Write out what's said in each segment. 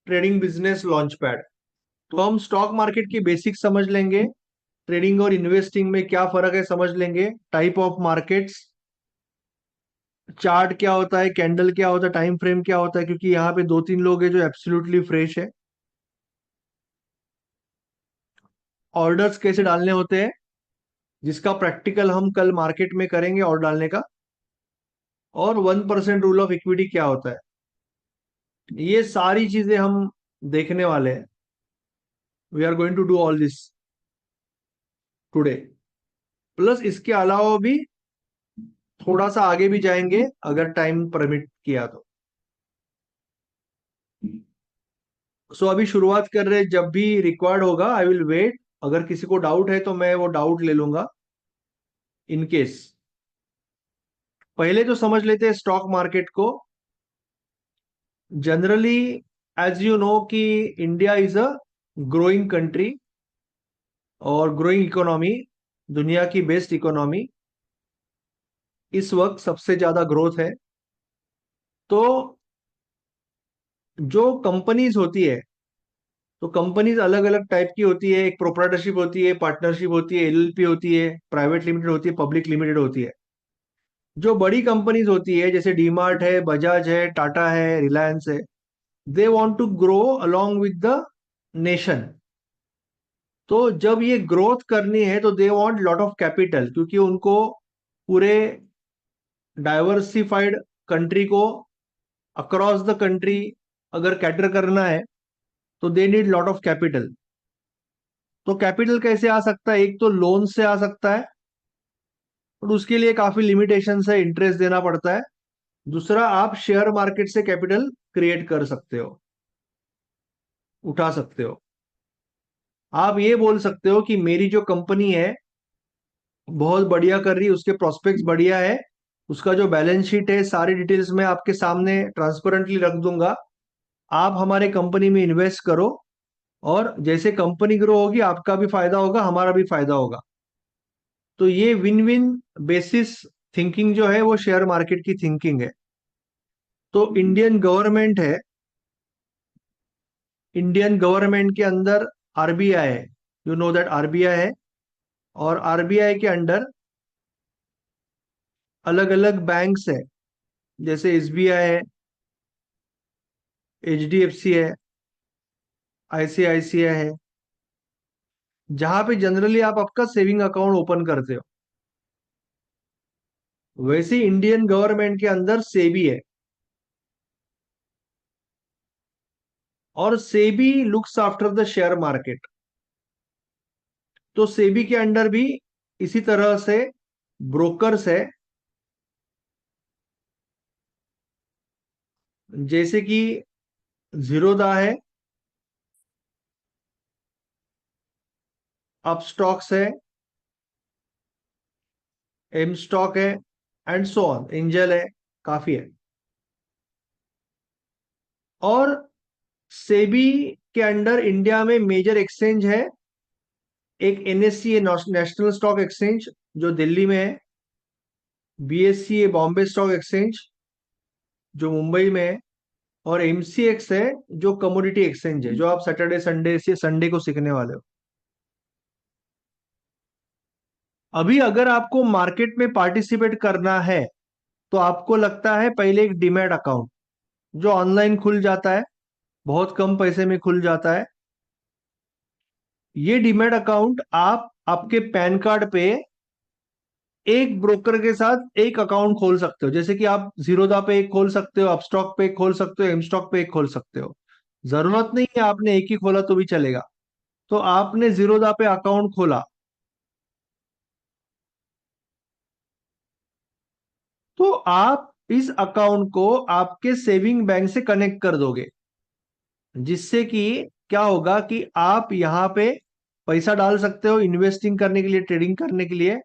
Trading business launch pad. तो हम stock market की बेसिक समझ लेंगे, ट्रेडिंग और इन्वेस्टिंग में क्या फर्क है समझ लेंगे, टाइप ऑफ मार्केट्स, चार्ट क्या होता है, कैंडल क्या होता है, टाइम फ्रेम क्या होता है, क्योंकि यहाँ पे दो तीन लोग हैं जो एब्सोल्युटली फ्रेश है। ऑर्डर्स कैसे डालने होते हैं, जिसका प्रैक्टिकल हम कल मार्केट में करेंगे ऑर्डर डालने का। और 1% रूल ऑफ इक्विटी क्या होता है, ये सारी चीजें हम देखने वाले हैं। We are going to do all this today. Plus इसके अलावा भी थोड़ा सा आगे भी जाएंगे अगर टाइम परमिट किया तो। सो अभी शुरुआत कर रहे हैं, जब भी रिक्वायर्ड होगा आई विल वेट। अगर किसी को डाउट है तो मैं वो डाउट ले लूंगा इन केस। पहले तो समझ लेते हैं स्टॉक मार्केट को। जनरली एज यू नो कि India is a growing country और ग्रोइंग इकोनॉमी, दुनिया की बेस्ट इकोनॉमी। इस वक्त सबसे ज्यादा ग्रोथ है। तो जो कंपनीज होती है, तो कंपनीज अलग अलग टाइप की होती है। एक प्रोप्राइटरशिप होती है, पार्टनरशिप होती है, एलएलपी होती है, प्राइवेट लिमिटेड होती है, पब्लिक लिमिटेड होती है। जो बड़ी कंपनीज होती है जैसे डीमार्ट है, बजाज है, टाटा है, रिलायंस है, they want to grow along with the nation. तो जब ये ग्रोथ करनी है तो they want lot of capital, क्योंकि उनको पूरे डाइवर्सिफाइड कंट्री को अक्रॉस द कंट्री अगर कैटर करना है तो they need lot of capital. तो कैपिटल कैसे आ सकता है, एक तो लोन से आ सकता है, और उसके लिए काफी लिमिटेशन है, इंटरेस्ट देना पड़ता है। दूसरा, आप शेयर मार्केट से कैपिटल क्रिएट कर सकते हो, उठा सकते हो। आप ये बोल सकते हो कि मेरी जो कंपनी है बहुत बढ़िया कर रही है, उसके प्रोस्पेक्ट्स बढ़िया है, उसका जो बैलेंस शीट है सारी डिटेल्स मैं आपके सामने ट्रांसपेरेंटली रख दूंगा। आप हमारे कंपनी में इन्वेस्ट करो, और जैसे कंपनी ग्रो होगी आपका भी फायदा होगा, हमारा भी फायदा होगा। तो ये विन विन बेसिस थिंकिंग जो है वो शेयर मार्केट की थिंकिंग है। तो इंडियन गवर्नमेंट है, इंडियन गवर्नमेंट के अंदर आरबीआई है, यू नो दैट आरबीआई है। और आरबीआई के अंडर अलग अलग बैंक्स है, जैसे एसबीआई है, एचडीएफसी है, आईसीआईसीआई है, जहां पे जनरली आप आपका सेविंग अकाउंट ओपन करते हो। वैसे इंडियन गवर्नमेंट के अंदर सेबी है, और SEBI looks after the share market. तो सेबी के अंडर भी इसी तरह से ब्रोकर्स है, जैसे कि जीरोदा है, अपस्टॉक्स है, एम स्टॉक है, एंड सो ऑन, एंजल है, काफी है। और सेबी के अंडर इंडिया में मेजर एक्सचेंज है, एक एनएससी है, नेशनल स्टॉक एक्सचेंज, जो दिल्ली में है। बीएससी है, बॉम्बे स्टॉक एक्सचेंज, जो मुंबई में है। और एमसीएक्स है, जो कमोडिटी एक्सचेंज है, जो आप सैटरडे संडे से संडे को सीखने वाले हो। अभी अगर आपको मार्केट में पार्टिसिपेट करना है तो आपको लगता है पहले एक डीमैट अकाउंट, जो ऑनलाइन खुल जाता है, बहुत कम पैसे में खुल जाता है। ये डीमैट अकाउंट आप आपके पैन कार्ड पे एक ब्रोकर के साथ एक अकाउंट खोल सकते हो। जैसे कि आप जीरोदा पे एक खोल सकते हो, अपस्टॉक पे एक खोल सकते हो, एम स्टॉक पे एक खोल सकते हो। जरूरत नहीं है आपने एक ही खोला तो भी चलेगा। तो आपने जीरोदा पे अकाउंट खोला, तो आप इस अकाउंट को आपके सेविंग बैंक से कनेक्ट कर दोगे, जिससे कि क्या होगा कि आप यहाँ पे पैसा डाल सकते हो इन्वेस्टिंग करने के लिए, ट्रेडिंग करने के लिए।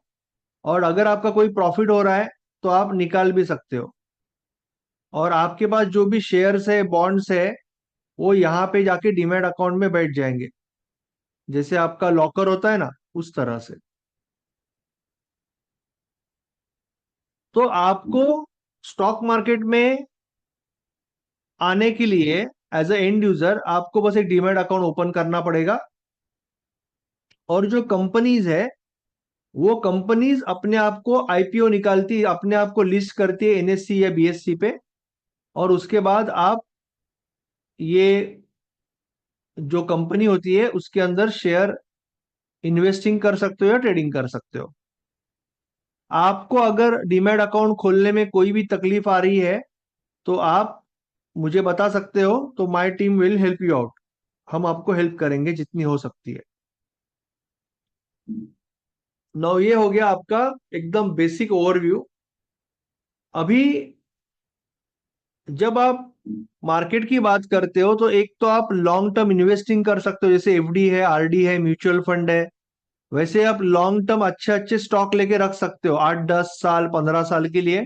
और अगर आपका कोई प्रॉफिट हो रहा है तो आप निकाल भी सकते हो। और आपके पास जो भी शेयर्स है, बॉन्ड्स है, वो यहाँ पे जाके डीमैट अकाउंट में बैठ जाएंगे, जैसे आपका लॉकर होता है ना, उस तरह से। तो आपको स्टॉक मार्केट में आने के लिए एज अ एंड यूजर आपको बस एक डीमैट अकाउंट ओपन करना पड़ेगा, और जो कंपनीज है वो कंपनीज अपने आप को आईपीओ निकालती है, अपने आप को लिस्ट करती है एनएससी या बीएससी पे, और उसके बाद आप ये जो कंपनी होती है उसके अंदर शेयर इन्वेस्टिंग कर सकते हो या ट्रेडिंग कर सकते हो। आपको अगर डीमैट अकाउंट खोलने में कोई भी तकलीफ आ रही है तो आप मुझे बता सकते हो, तो my team will help you out. हम आपको हेल्प करेंगे जितनी हो सकती है। नौ ये हो गया आपका एकदम बेसिक ओवरव्यू। अभी जब आप मार्केट की बात करते हो तो एक तो आप लॉन्ग टर्म इन्वेस्टिंग कर सकते हो, जैसे एफडी है, आरडी है, म्यूचुअल फंड है। वैसे आप लॉन्ग टर्म अच्छे अच्छे स्टॉक लेके रख सकते हो 8-10 साल 15 साल के लिए।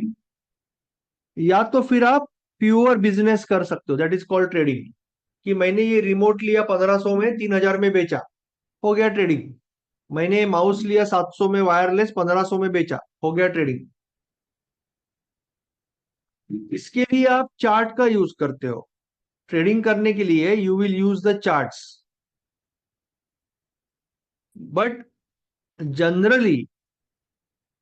या तो फिर आप प्योर बिजनेस कर सकते हो, दैट इज कॉल्ड ट्रेडिंग। कि मैंने ये रिमोट लिया 1500 में, 3000 में बेचा, हो गया ट्रेडिंग। मैंने माउस लिया 700 में वायरलेस, 1500 में बेचा, हो गया ट्रेडिंग। इसके लिए आप चार्ट का यूज करते हो। ट्रेडिंग करने के लिए you will use the charts, but generally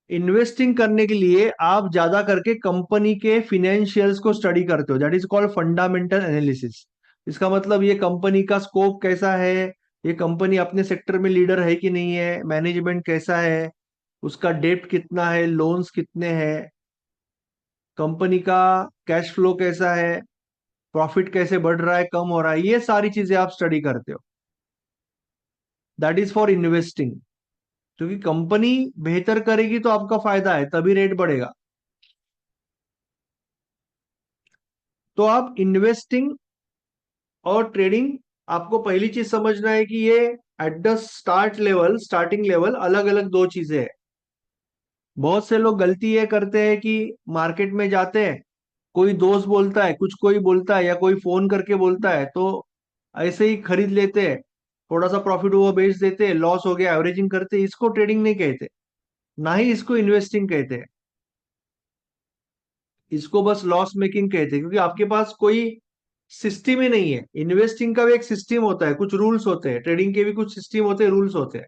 investing करने के लिए आप ज्यादा करके कंपनी के फिनेंशियल्स को स्टडी करते हो, that is called fundamental analysis. इसका मतलब ये कंपनी का स्कोप कैसा है, ये कंपनी अपने सेक्टर में लीडर है कि नहीं है, मैनेजमेंट कैसा है, उसका डेप्ट कितना है, लोन्स कितने हैं, कंपनी का कैश फ्लो कैसा है, प्रॉफिट कैसे बढ़ रहा है कम हो रहा है, ये सारी चीजें आप स्टडी करते हो। That is for investing. क्योंकि कंपनी बेहतर करेगी तो आपका फायदा है, तभी रेट बढ़ेगा। तो आप इन्वेस्टिंग और ट्रेडिंग, आपको पहली चीज समझना है कि ये एट द स्टार्टिंग लेवल अलग अलग दो चीजें हैं। बहुत से लोग गलती ये करते हैं कि मार्केट में जाते हैं, कोई दोस्त बोलता है, कुछ कोई बोलता है, या कोई फोन करके बोलता है, तो ऐसे ही खरीद लेते हैं। थोड़ा सा प्रॉफिट हुआ बेच देते हैं, लॉस हो गया एवरेजिंग करते हैं। इसको ट्रेडिंग नहीं कहते, ना ही इसको इन्वेस्टिंग कहते हैं। इसको बस लॉस मेकिंग कहते हैं, क्योंकि आपके पास कोई सिस्टम ही नहीं है। इन्वेस्टिंग का भी एक सिस्टम होता है, कुछ रूल्स होते हैं, ट्रेडिंग के भी कुछ सिस्टम होते हैं, रूल्स होते हैं।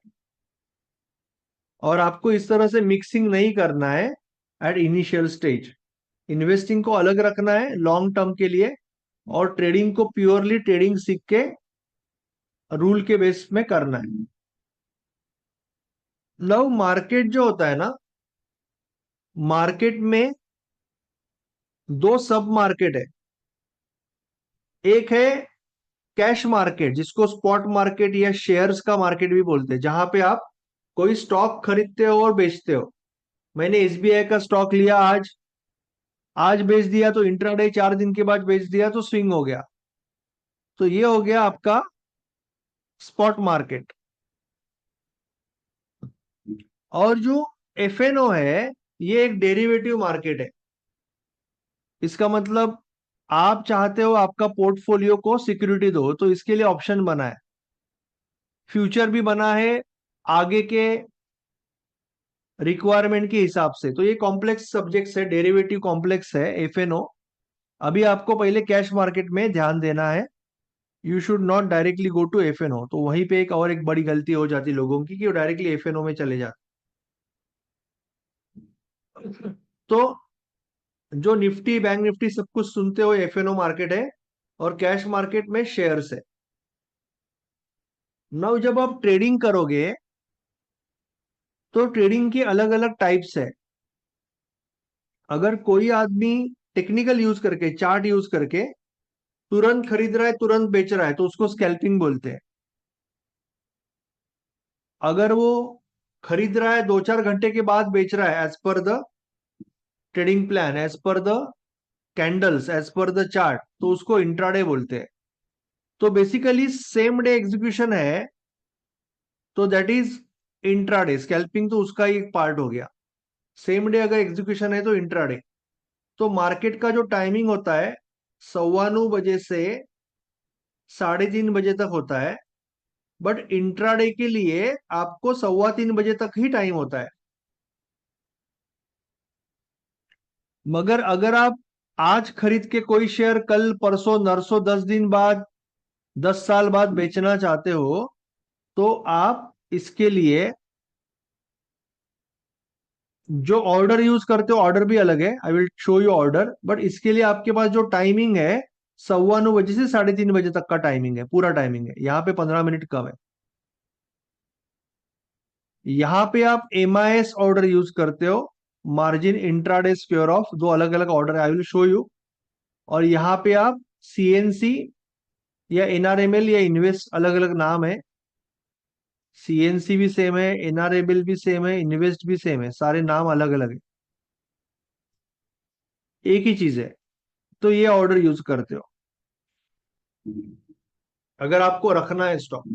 और आपको इस तरह से मिक्सिंग नहीं करना है एट इनिशियल स्टेज। इन्वेस्टिंग को अलग रखना है लॉन्ग टर्म के लिए, और ट्रेडिंग को प्योरली ट्रेडिंग सीख के रूल के बेस में करना है। लव मार्केट जो होता है ना, मार्केट में दो सब मार्केट है। एक है कैश मार्केट, जिसको स्पॉट मार्केट या शेयर्स का मार्केट भी बोलते हैं, जहां पे आप कोई स्टॉक खरीदते हो और बेचते हो। मैंने एसबीआई का स्टॉक लिया, आज आज बेच दिया तो इंट्राडे, 4 दिन के बाद बेच दिया तो स्विंग हो गया। तो ये हो गया आपका स्पॉट मार्केट। और जो एफएनओ है, ये एक डेरिवेटिव मार्केट है। इसका मतलब आप चाहते हो आपका पोर्टफोलियो को सिक्योरिटी दो, तो इसके लिए ऑप्शन बना है, फ्यूचर भी बना है, आगे के रिक्वायरमेंट के हिसाब से। तो ये कॉम्प्लेक्स सब्जेक्ट्स है, डेरिवेटिव कॉम्प्लेक्स है एफएनओ। अभी आपको पहले कैश मार्केट में ध्यान देना है। You should not directly go to F and O. तो वहीं पे एक और एक बड़ी गलती हो जाती है लोगों की, कि वो डायरेक्टली एफएनओ में चले जाते। तो जो निफ्टी बैंक निफ्टी सब कुछ सुनते हो, एफएनओ मार्केट है, और कैश मार्केट में शेयर्स है। नाउ जब आप ट्रेडिंग करोगे तो ट्रेडिंग की अलग अलग टाइप्स है। अगर कोई आदमी टेक्निकल यूज करके, चार्ट यूज करके तुरंत खरीद रहा है तुरंत बेच रहा है, तो उसको स्कैल्पिंग बोलते हैं। अगर वो खरीद रहा है 2-4 घंटे के बाद बेच रहा है, as per the trading plan, as per the candles, as per the chart, तो उसको इंट्राडे बोलते हैं। तो बेसिकली सेम डे एग्जीक्यूशन है, तो दैट इज इंट्राडे। स्कैल्पिंग तो उसका ही एक पार्ट हो गया। सेम डे अगर एग्जीक्यूशन है तो इंट्राडे। तो मार्केट का जो टाइमिंग होता है 9:15 बजे से 3:30 बजे तक होता है। बट इंट्राडे के लिए आपको 3:15 बजे तक ही टाइम होता है। मगर अगर आप आज खरीद के कोई शेयर कल परसों नरसों 10 दिन बाद 10 साल बाद बेचना चाहते हो, तो आप इसके लिए जो ऑर्डर यूज करते हो, ऑर्डर भी अलग है, I will show you order, but इसके लिए आपके पास जो टाइमिंग है 9:15 से 3:30 बजे तक का टाइमिंग है, पूरा टाइमिंग है, यहाँ पे 15 मिनट कम है। यहाँ पे आप MIS ऑर्डर यूज करते हो, मार्जिन इंट्राडे स्क्वायर ऑफ, दो अलग अलग ऑर्डर है, आई विल शो यू। और यहाँ पे आप CNC या NRML या इन्वेस्ट, अलग अलग नाम है। CNC भी सेम है, NRML भी सेम है, इन्वेस्ट भी सेम है, सारे नाम अलग अलग है, एक ही चीज है। तो ये ऑर्डर यूज करते हो अगर आपको रखना है stock.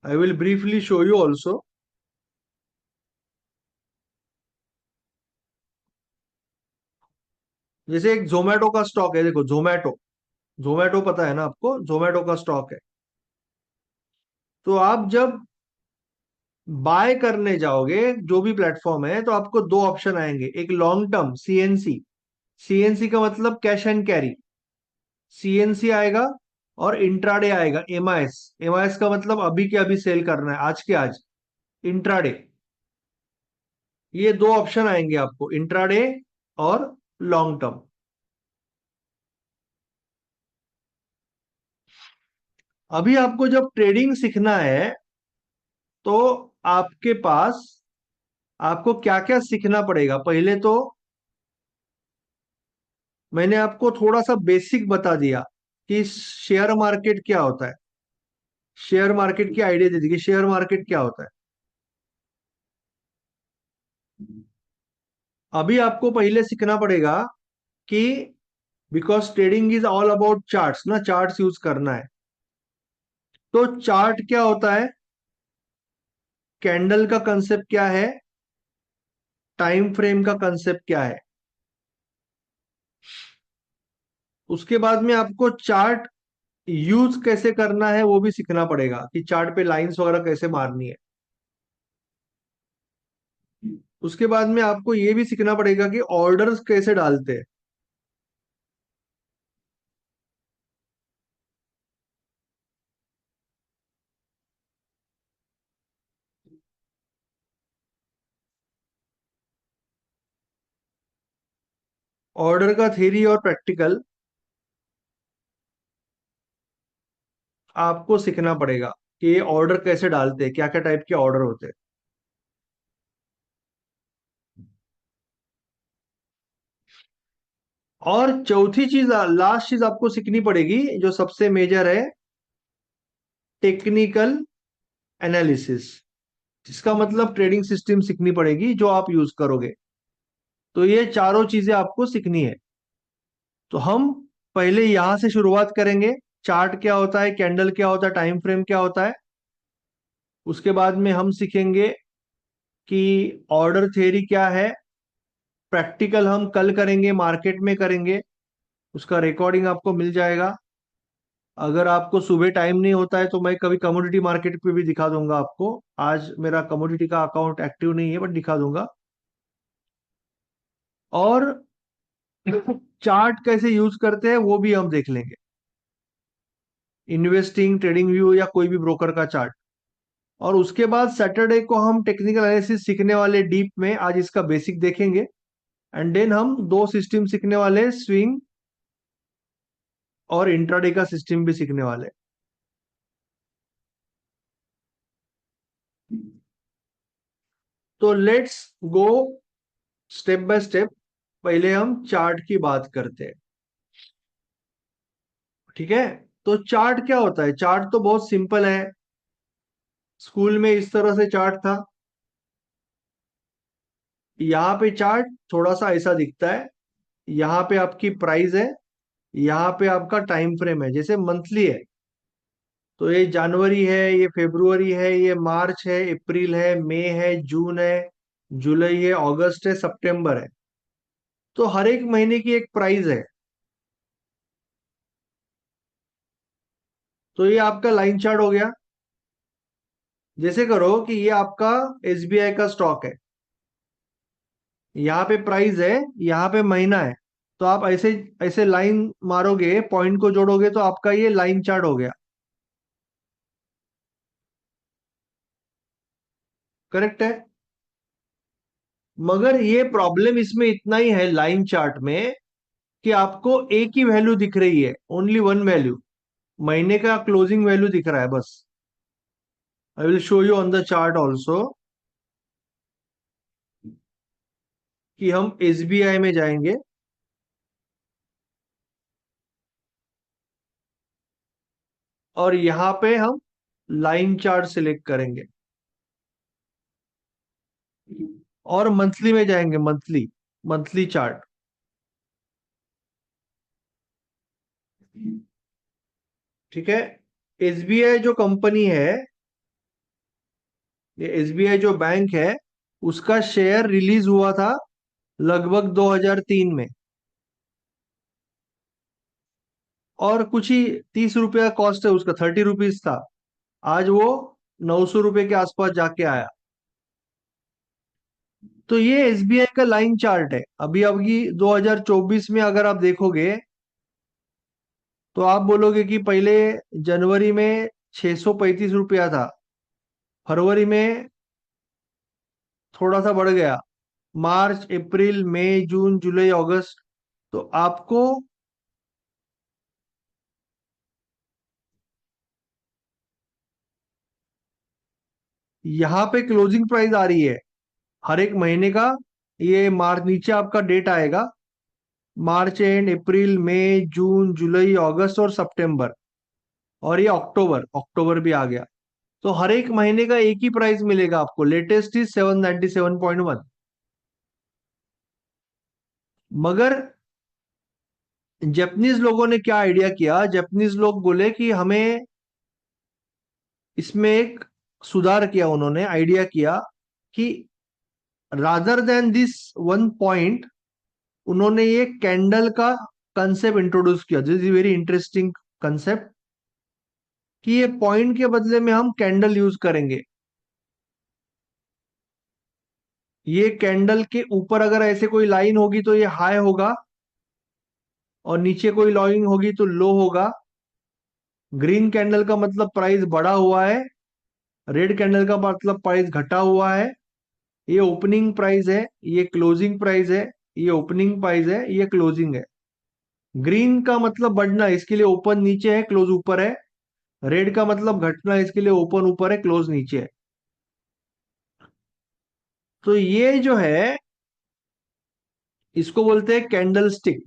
I will briefly show you also. जैसे एक जोमेटो का स्टॉक है, देखो जोमेटो, जोमेटो पता है ना आपको, जोमेटो का स्टॉक है। तो आप जब बाय करने जाओगे जो भी प्लेटफॉर्म है, तो आपको दो ऑप्शन आएंगे, एक लॉन्ग टर्म CNC, CNC का मतलब कैश एंड कैरी, CNC आएगा, और इंट्राडे आएगा MIS, MIS का मतलब अभी के अभी सेल करना है, आज के आज, इंट्राडे। ये दो ऑप्शन आएंगे आपको, इंट्राडे और लॉन्ग टर्म। अभी आपको जब ट्रेडिंग सीखना है, तो आपके पास, आपको क्या क्या सीखना पड़ेगा, पहले तो मैंने आपको थोड़ा सा बेसिक बता दिया कि शेयर मार्केट क्या होता है, शेयर मार्केट की आइडिया दे दी कि शेयर मार्केट क्या होता है। अभी आपको पहले सीखना पड़ेगा कि, because trading is all about charts ना, चार्ट्स यूज करना है। तो चार्ट क्या होता है, कैंडल का कंसेप्ट क्या है, टाइम फ्रेम का कंसेप्ट क्या है। उसके बाद में आपको चार्ट यूज कैसे करना है वो भी सीखना पड़ेगा, कि चार्ट पे लाइंस वगैरह कैसे मारनी है। उसके बाद में आपको ये भी सीखना पड़ेगा कि ऑर्डर्स कैसे डालते हैं। ऑर्डर का थ्योरी और प्रैक्टिकल आपको सीखना पड़ेगा, कि ये ऑर्डर कैसे डालते हैं, क्या क्या टाइप के ऑर्डर होते हैं। और चौथी चीज, लास्ट चीज आपको सीखनी पड़ेगी, जो सबसे मेजर है, टेक्निकल एनालिसिस, जिसका मतलब ट्रेडिंग सिस्टम सीखनी पड़ेगी जो आप यूज करोगे। तो ये चारों चीजें आपको सीखनी है। तो हम पहले यहां से शुरुआत करेंगे, चार्ट क्या होता है, कैंडल क्या होता है, टाइम फ्रेम क्या होता है। उसके बाद में हम सीखेंगे कि ऑर्डर थ्योरी क्या है। प्रैक्टिकल हम कल करेंगे, मार्केट में करेंगे, उसका रिकॉर्डिंग आपको मिल जाएगा। अगर आपको सुबह टाइम नहीं होता है तो मैं कभी कमोडिटी मार्केट पे भी दिखा दूंगा आपको। आज मेरा कमोडिटी का अकाउंट एक्टिव नहीं है, बट दिखा दूंगा। और चार्ट कैसे यूज करते हैं वो भी हम देख लेंगे, इन्वेस्टिंग, ट्रेडिंग व्यू या कोई भी ब्रोकर का चार्ट। और उसके बाद सैटरडे को हम टेक्निकल एनालिसिस सीखने वाले डीप में, आज इसका बेसिक देखेंगे। एंड देन हम दो सिस्टम सीखने वाले, स्विंग और इंट्राडे का सिस्टम भी सीखने वाले। तो let's go step by step. पहले हम चार्ट की बात करते हैं, ठीक है। तो चार्ट क्या होता है, चार्ट तो बहुत सिंपल है, स्कूल में इस तरह से चार्ट था। यहाँ पे चार्ट थोड़ा सा ऐसा दिखता है, यहाँ पे आपकी प्राइस है, यहाँ पे आपका टाइम फ्रेम है, जैसे मंथली है। तो ये जनवरी है, ये फरवरी है, ये मार्च है, अप्रैल है, मई है, जून है, जुलाई है, अगस्त है, सितंबर है। तो हर एक महीने की एक प्राइस है। तो ये आपका लाइन चार्ट हो गया। जैसे करो कि ये आपका SBI का स्टॉक है, यहाँ पे प्राइस है, यहाँ पे महीना है, तो आप ऐसे ऐसे लाइन मारोगे, पॉइंट को जोड़ोगे तो आपका ये लाइन चार्ट हो गया। करेक्ट है। मगर ये प्रॉब्लम इसमें इतना ही है लाइन चार्ट में, कि आपको एक ही वैल्यू दिख रही है, ओनली वन वैल्यू। महीने का क्लोजिंग वैल्यू दिख रहा है बस। I will show you on the chart also, कि हम एसबीआई में जाएंगे और यहां पे हम लाइन चार्ट सिलेक्ट करेंगे और मंथली में जाएंगे, मंथली, मंथली चार्ट। ठीक है। एसबीआई जो कंपनी है, ये एसबीआई जो बैंक है, उसका शेयर रिलीज हुआ था लगभग 2003 में, और कुछ ही 30 रुपया कॉस्ट है उसका, 30 रुपीज था। आज वो 900 रुपये के आसपास जाके आया। तो ये एसबीआई का लाइन चार्ट है। अभी अभी 2024 में अगर आप देखोगे, तो आप बोलोगे कि पहले जनवरी में 635 रुपया था, फरवरी में थोड़ा सा बढ़ गया, मार्च अप्रैल मई जून जुलाई अगस्त, तो आपको यहाँ पे क्लोजिंग प्राइस आ रही है हर एक महीने का। ये मार्च, नीचे आपका डेट आएगा, मार्च एंड, अप्रैल मई जून जुलाई अगस्त और सितंबर, और ये अक्टूबर, अक्टूबर भी आ गया। तो हर एक महीने का एक ही प्राइस मिलेगा आपको, लेटेस्ट इज 797.1। मगर जापानीज लोगों ने क्या आइडिया किया, जापानीज लोग बोले कि हमें इसमें एक सुधार किया, उन्होंने आइडिया किया कि rather than this one point, उन्होंने ये कैंडल का कंसेप्ट इंट्रोड्यूस किया। This is very interesting concept, कि ये पॉइंट के बदले में हम कैंडल यूज करेंगे। ये कैंडल के ऊपर अगर ऐसे कोई लाइन होगी तो ये हाई होगा, और नीचे कोई लाइन होगी तो लो होगा। ग्रीन कैंडल का मतलब प्राइस बढ़ा हुआ है, रेड कैंडल का मतलब प्राइस घटा हुआ है। ये ओपनिंग प्राइस है, ये क्लोजिंग प्राइस है। ये ओपनिंग प्राइस है, ये क्लोजिंग है। ग्रीन का मतलब बढ़ना, इसके लिए ओपन नीचे है, क्लोज ऊपर है। रेड का मतलब घटना, इसके लिए ओपन ऊपर है, क्लोज नीचे है। तो ये जो है, इसको बोलते हैं कैंडल स्टिक।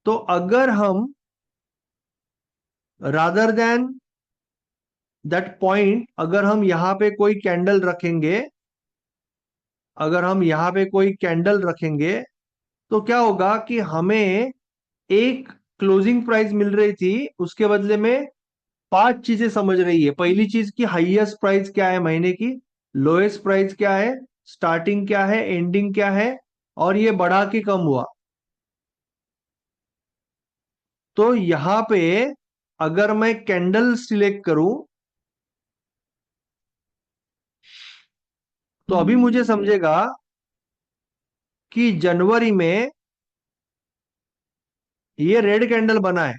तो अगर हम रादर देन दैट पॉइंट, अगर हम यहां पे कोई कैंडल रखेंगे, अगर हम यहां पे कोई कैंडल रखेंगे, तो क्या होगा कि हमें एक क्लोजिंग प्राइस मिल रही थी, उसके बदले में पांच चीजें समझ रही है। पहली चीज की हाईएस्ट प्राइस क्या है महीने की, लोएस्ट प्राइस क्या है, स्टार्टिंग क्या है, एंडिंग क्या है, और ये बढ़ा के कम हुआ। तो यहां पे अगर मैं कैंडल सिलेक्ट करूं, तो अभी मुझे समझेगा कि जनवरी में ये रेड कैंडल बना है,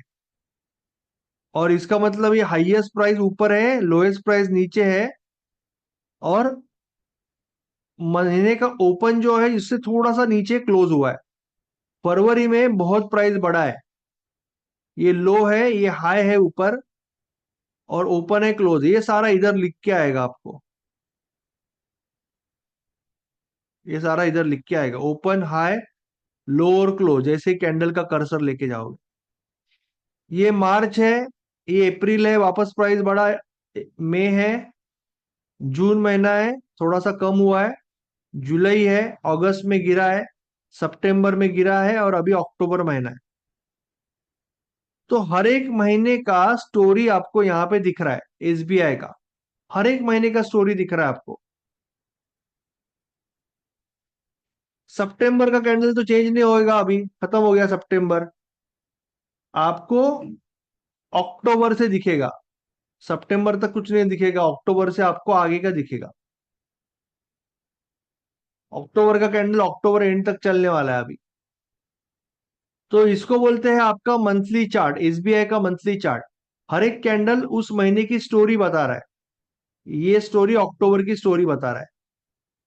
और इसका मतलब ये हाईएस्ट प्राइस ऊपर है, लोएस्ट प्राइस नीचे है, और महीने का ओपन जो है इससे थोड़ा सा नीचे क्लोज हुआ है। फरवरी में बहुत प्राइस बढ़ा है, ये लो है, ये हाई है ऊपर, और ओपन है, क्लोज है। ये सारा इधर लिख के आएगा आपको, ये सारा इधर लिख के आएगा, ओपन, हाई, लो और क्लोज, जैसे कैंडल का कर्सर लेके जाओगे। ये मार्च है, ये अप्रैल है, वापस प्राइस बढ़ा है, मई है, जून महीना है, थोड़ा सा कम हुआ है, जुलाई है, अगस्त में गिरा है, सितंबर में गिरा है, और अभी अक्टूबर महीना है। तो हर एक महीने का स्टोरी आपको यहाँ पे दिख रहा है, एसबीआई का हर एक महीने का स्टोरी दिख रहा है आपको। सितंबर का कैंडल तो चेंज नहीं होएगा, अभी खत्म हो गया सितंबर। आपको अक्टूबर से दिखेगा, सितंबर तक कुछ नहीं दिखेगा, अक्टूबर से आपको आगे का दिखेगा। अक्टूबर का कैंडल अक्टूबर एंड तक चलने वाला है अभी। तो इसको बोलते हैं आपका मंथली चार्ट, एसबीआई का मंथली चार्ट। हर एक कैंडल उस महीने की स्टोरी बता रहा है। ये स्टोरी अक्टूबर की स्टोरी बता रहा है।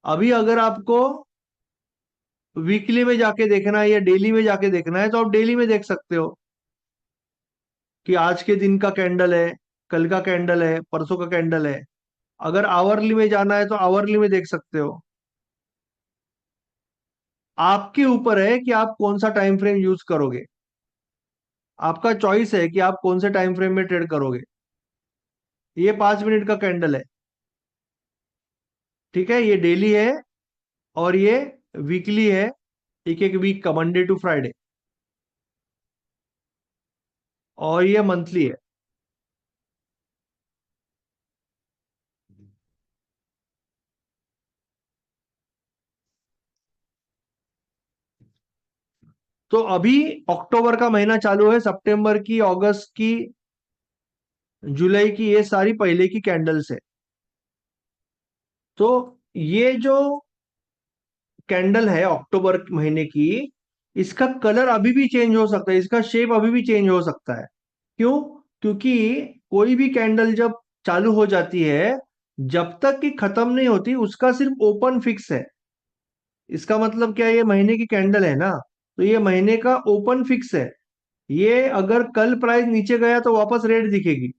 अभी अगर आपको वीकली में जाके देखना है या डेली में जाके देखना है, तो आप डेली में देख सकते हो कि आज के दिन का कैंडल है, कल का कैंडल है, परसों का कैंडल है। अगर आवरली में जाना है तो आवरली में देख सकते हो। आपके ऊपर है कि आप कौन सा टाइम फ्रेम यूज करोगे। आपका चॉइस है कि आप कौन से टाइम फ्रेम में ट्रेड करोगे। ये 5 मिनट का कैंडल है, ठीक है। ये डेली है और ये वीकली है, एक एक वीक का, मंडे टू फ्राइडे। और ये मंथली है। तो अभी अक्टूबर का महीना चालू है, सितंबर की, अगस्त की, जुलाई की, ये सारी पहले की कैंडल्स है। तो ये जो कैंडल है अक्टूबर महीने की, इसका कलर अभी भी चेंज हो सकता है, इसका शेप अभी भी चेंज हो सकता है। क्यों? क्योंकि कोई भी कैंडल जब चालू हो जाती है, जब तक कि खत्म नहीं होती उसका सिर्फ ओपन फिक्स है। इसका मतलब क्या है, ये महीने की कैंडल है ना, तो ये महीने का ओपन फिक्स है। ये अगर कल प्राइस नीचे गया तो वापस रेड दिखेगी,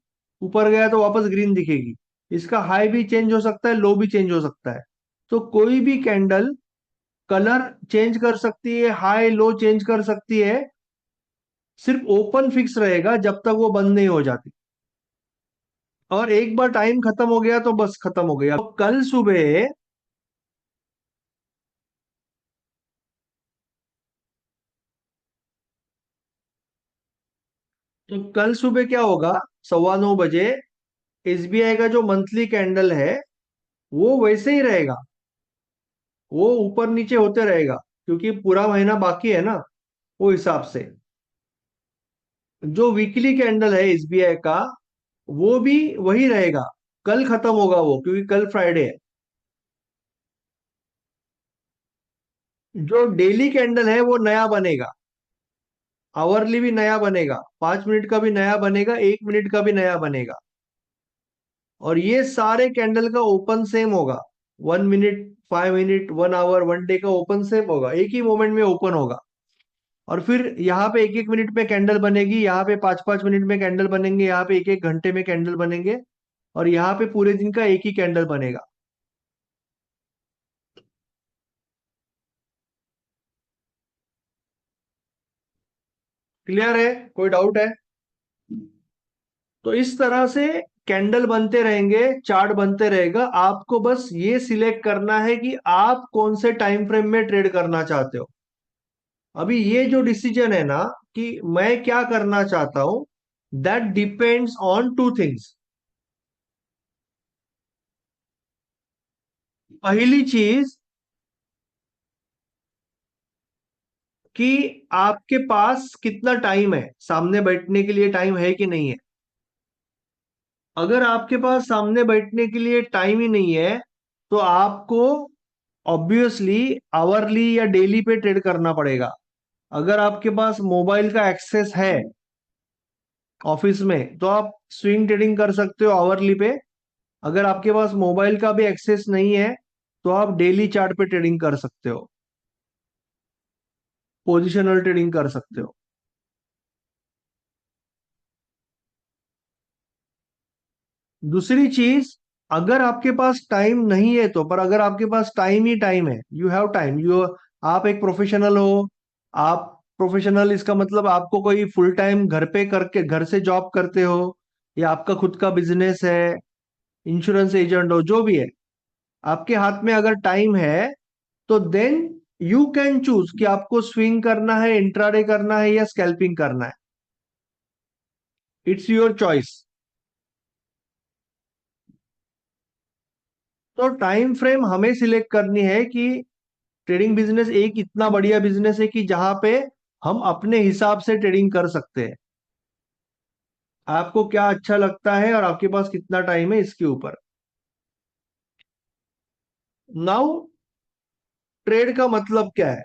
ऊपर गया तो वापस ग्रीन दिखेगी। इसका हाई भी चेंज हो सकता है, लो भी चेंज हो सकता है। तो कोई भी कैंडल कलर चेंज कर सकती है, हाई लो चेंज कर सकती है, सिर्फ ओपन फिक्स रहेगा जब तक वो बंद नहीं हो जाती। और एक बार टाइम खत्म हो गया तो बस खत्म हो गया। तो कल सुबह, क्या होगा, 9:15 बजे एसबीआई का जो मंथली कैंडल है वो वैसे ही रहेगा, वो ऊपर नीचे होते रहेगा, क्योंकि पूरा महीना बाकी है ना, वो हिसाब से। जो वीकली कैंडल है एसबीआई का, वो भी वही रहेगा। कल खत्म होगा वो, क्योंकि कल फ्राइडे है। जो डेली कैंडल है वो नया बनेगा, आवरली भी नया बनेगा, 5 मिनट का भी नया बनेगा, 1 मिनट का भी नया बनेगा। और ये सारे कैंडल का ओपन सेम होगा। 1 मिनट, 5 मिनट, 1 आवर, 1 डे का ओपन सेम होगा, एक ही मोमेंट में ओपन होगा। और फिर यहाँ पे एक एक मिनट में कैंडल बनेगी, यहाँ पे 5 5 मिनट में कैंडल बनेंगे, यहाँ पे एक एक घंटे में कैंडल बनेंगे, और यहाँ पे पूरे दिन का एक ही कैंडल बनेगा। क्लियर है? कोई डाउट है? तो इस तरह से कैंडल बनते रहेंगे, चार्ट बनते रहेगा। आपको बस ये सिलेक्ट करना है कि आप कौन से टाइम फ्रेम में ट्रेड करना चाहते हो। अभी ये जो डिसीजन है ना, कि मैं क्या करना चाहता हूं, that depends on two things. पहली चीज कि आपके पास कितना टाइम है, सामने बैठने के लिए टाइम है कि नहीं है। अगर आपके पास सामने बैठने के लिए टाइम ही नहीं है, तो आपको ऑब्वियसली आवरली या डेली पे ट्रेड करना पड़ेगा। अगर आपके पास मोबाइल का एक्सेस है ऑफिस में, तो आप स्विंग ट्रेडिंग कर सकते हो आवरली पे। अगर आपके पास मोबाइल का भी एक्सेस नहीं है, तो आप डेली चार्ट पे ट्रेडिंग कर सकते हो, पोजिशनल ट्रेडिंग कर सकते हो। दूसरी चीज, अगर आपके पास टाइम नहीं है तो, पर अगर आपके पास टाइम ही टाइम है, यू हैव टाइम, यू, आप एक प्रोफेशनल हो, आप प्रोफेशनल इसका मतलब आपको कोई फुल टाइम घर पे करके घर से जॉब करते हो, या आपका खुद का बिजनेस है, इंश्योरेंस एजेंट हो, जो भी है, आपके हाथ में अगर टाइम है, तो देन यू कैन चूज कि आपको स्विंग करना है, इंट्राडे करना है, या स्कैल्पिंग करना है। It's your choice. तो टाइम फ्रेम हमें सिलेक्ट करनी है कि ट्रेडिंग बिजनेस एक इतना बढ़िया बिजनेस है कि जहां पे हम अपने हिसाब से ट्रेडिंग कर सकते हैं। आपको क्या अच्छा लगता है और आपके पास कितना टाइम है, इसके ऊपर। नाउ, ट्रेड का मतलब क्या है?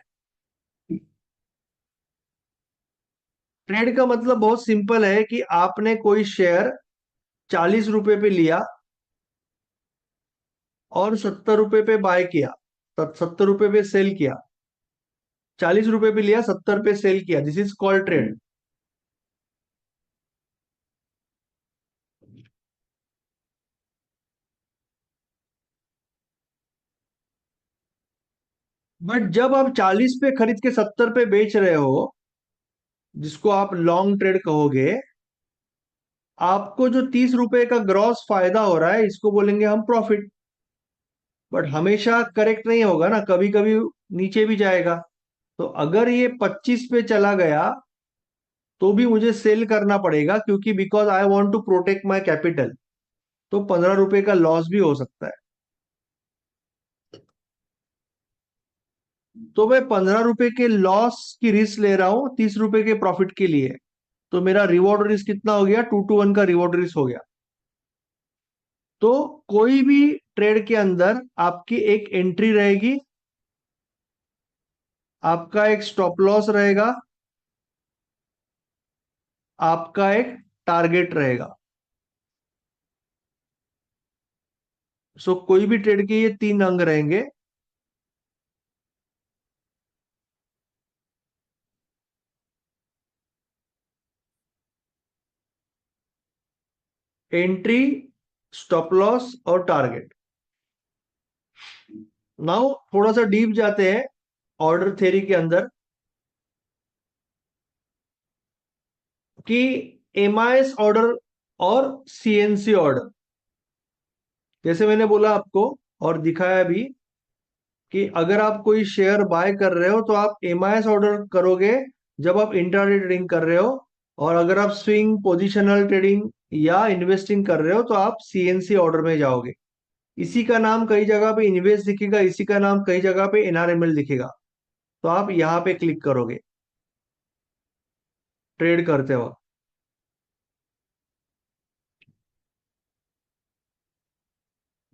ट्रेड का मतलब बहुत सिंपल है कि आपने कोई शेयर 40 रुपए पे लिया और 70 रुपए पे बाय किया, 70 रुपए पे सेल किया। 40 रुपए पे लिया, 70 पे सेल किया, this is called trade. But जब आप 40 पे खरीद के 70 पे बेच रहे हो, जिसको आप लॉन्ग ट्रेड कहोगे, आपको जो 30 रुपए का ग्रॉस फायदा हो रहा है, इसको बोलेंगे हम प्रॉफिट। बट हमेशा करेक्ट नहीं होगा ना, कभी कभी नीचे भी जाएगा। तो अगर ये 25 पे चला गया तो भी मुझे सेल करना पड़ेगा, क्योंकि because I want to protect my capital. तो 15 रुपए का लॉस भी हो सकता है। तो मैं 15 रुपए के लॉस की रिस्क ले रहा हूं 30 रुपए के प्रॉफिट के लिए। तो मेरा रिवॉर्ड रिस्क कितना हो गया? 2 to 1 का रिवॉर्ड रिस्क हो गया। तो कोई भी ट्रेड के अंदर आपकी एक एंट्री रहेगी, आपका एक स्टॉप लॉस रहेगा, आपका एक टारगेट रहेगा। सो कोई भी ट्रेड के ये 3 अंग रहेंगे। एंट्री, स्टॉप लॉस और टारगेट। नाउ थोड़ा सा डीप जाते हैं ऑर्डर थ्योरी के अंदर, कि एमआईएस ऑर्डर और सीएनसी ऑर्डर। जैसे मैंने बोला आपको और दिखाया भी, कि अगर आप कोई शेयर बाय कर रहे हो तो आप एमआईएस ऑर्डर करोगे जब आप इंट्राडे ट्रेडिंग कर रहे हो। और अगर आप स्विंग पोजिशनल ट्रेडिंग या इन्वेस्टिंग कर रहे हो तो आप सीएनसी ऑर्डर में जाओगे। इसी का नाम कई जगह पे इन्वेस्ट दिखेगा, इसी का नाम कई जगह पे एनआरएमएल दिखेगा। तो आप यहाँ पे क्लिक करोगे ट्रेड करते वक्त।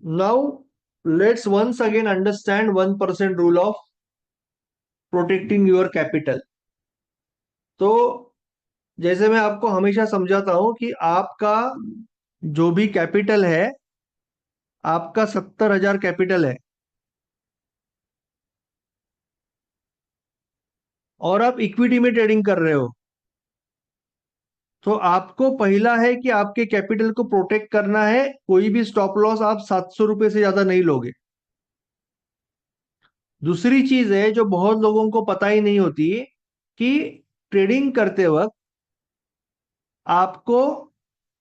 Now let's once again understand 1% rule of protecting your capital. तो जैसे मैं आपको हमेशा समझाता हूं कि आपका जो भी कैपिटल है, आपका 70,000 कैपिटल है, और आप इक्विटी में ट्रेडिंग कर रहे हो। तो आपको पहला है कि आपके कैपिटल को प्रोटेक्ट करना है। कोई भी स्टॉप लॉस आप 700 रुपए से ज्यादा नहीं लोगे। दूसरी चीज है जो बहुत लोगों को पता ही नहीं होती, कि ट्रेडिंग करते वक्त आपको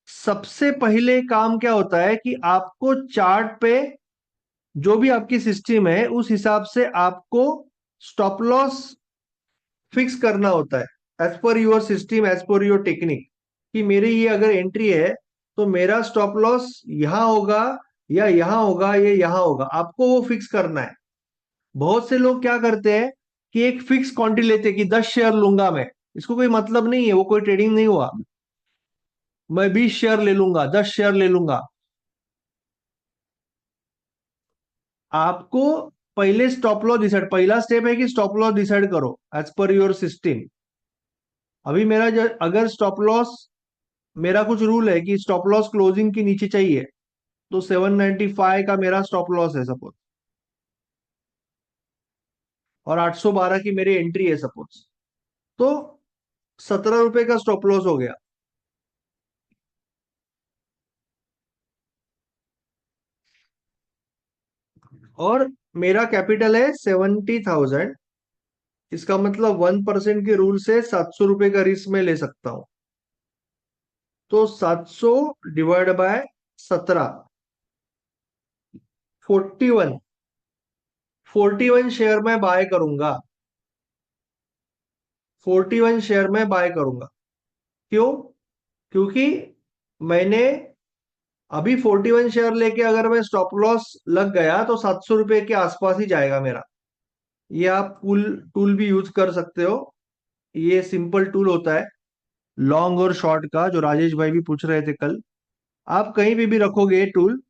सबसे पहले काम क्या होता है, कि आपको चार्ट पे जो भी आपकी सिस्टम है उस हिसाब से आपको स्टॉप लॉस फिक्स करना होता है, as per your system, as per your technique. कि मेरी ये अगर एंट्री है तो मेरा स्टॉप लॉस यहां होगा, या यहां होगा, या यहां होगा, आपको वो फिक्स करना है। बहुत से लोग क्या करते हैं कि एक फिक्स क्वांटिटी लेते हैं कि 10 शेयर लूंगा मैं। इसको कोई मतलब नहीं है, वो कोई ट्रेडिंग नहीं हुआ। मैं 20 शेयर ले लूंगा, 10 शेयर ले लूंगा। आपको पहले स्टॉप लॉस डिसाइड, पहला स्टेप है कि स्टॉप लॉस डिसाइड करो एज पर योर सिस्टम। अभी मेरा अगर स्टॉप लॉस, मेरा कुछ रूल है कि स्टॉप लॉस क्लोजिंग के नीचे चाहिए, तो 795 का मेरा स्टॉप लॉस है सपोज, और 812 की मेरी एंट्री है सपोज। तो 17 रुपए का स्टॉप लॉस हो गया। और मेरा कैपिटल है 70,000। इसका मतलब 1% के रूल से 700 रुपए का रिस्क में ले सकता हूं। तो 700 डिवाइड बाय 17, 41। 41 शेयर में बाय करूंगा, 41 शेयर में बाय करूंगा। क्यों? क्योंकि मैंने अभी 41 शेयर लेके अगर मैं स्टॉप लॉस लग गया तो 700 रुपए के आसपास ही जाएगा मेरा। ये आप टूल टूल भी यूज कर सकते हो। ये सिंपल टूल होता है लॉन्ग और शॉर्ट का, जो राजेश भाई भी पूछ रहे थे कल। आप कहीं भी रखोगे ये टूल,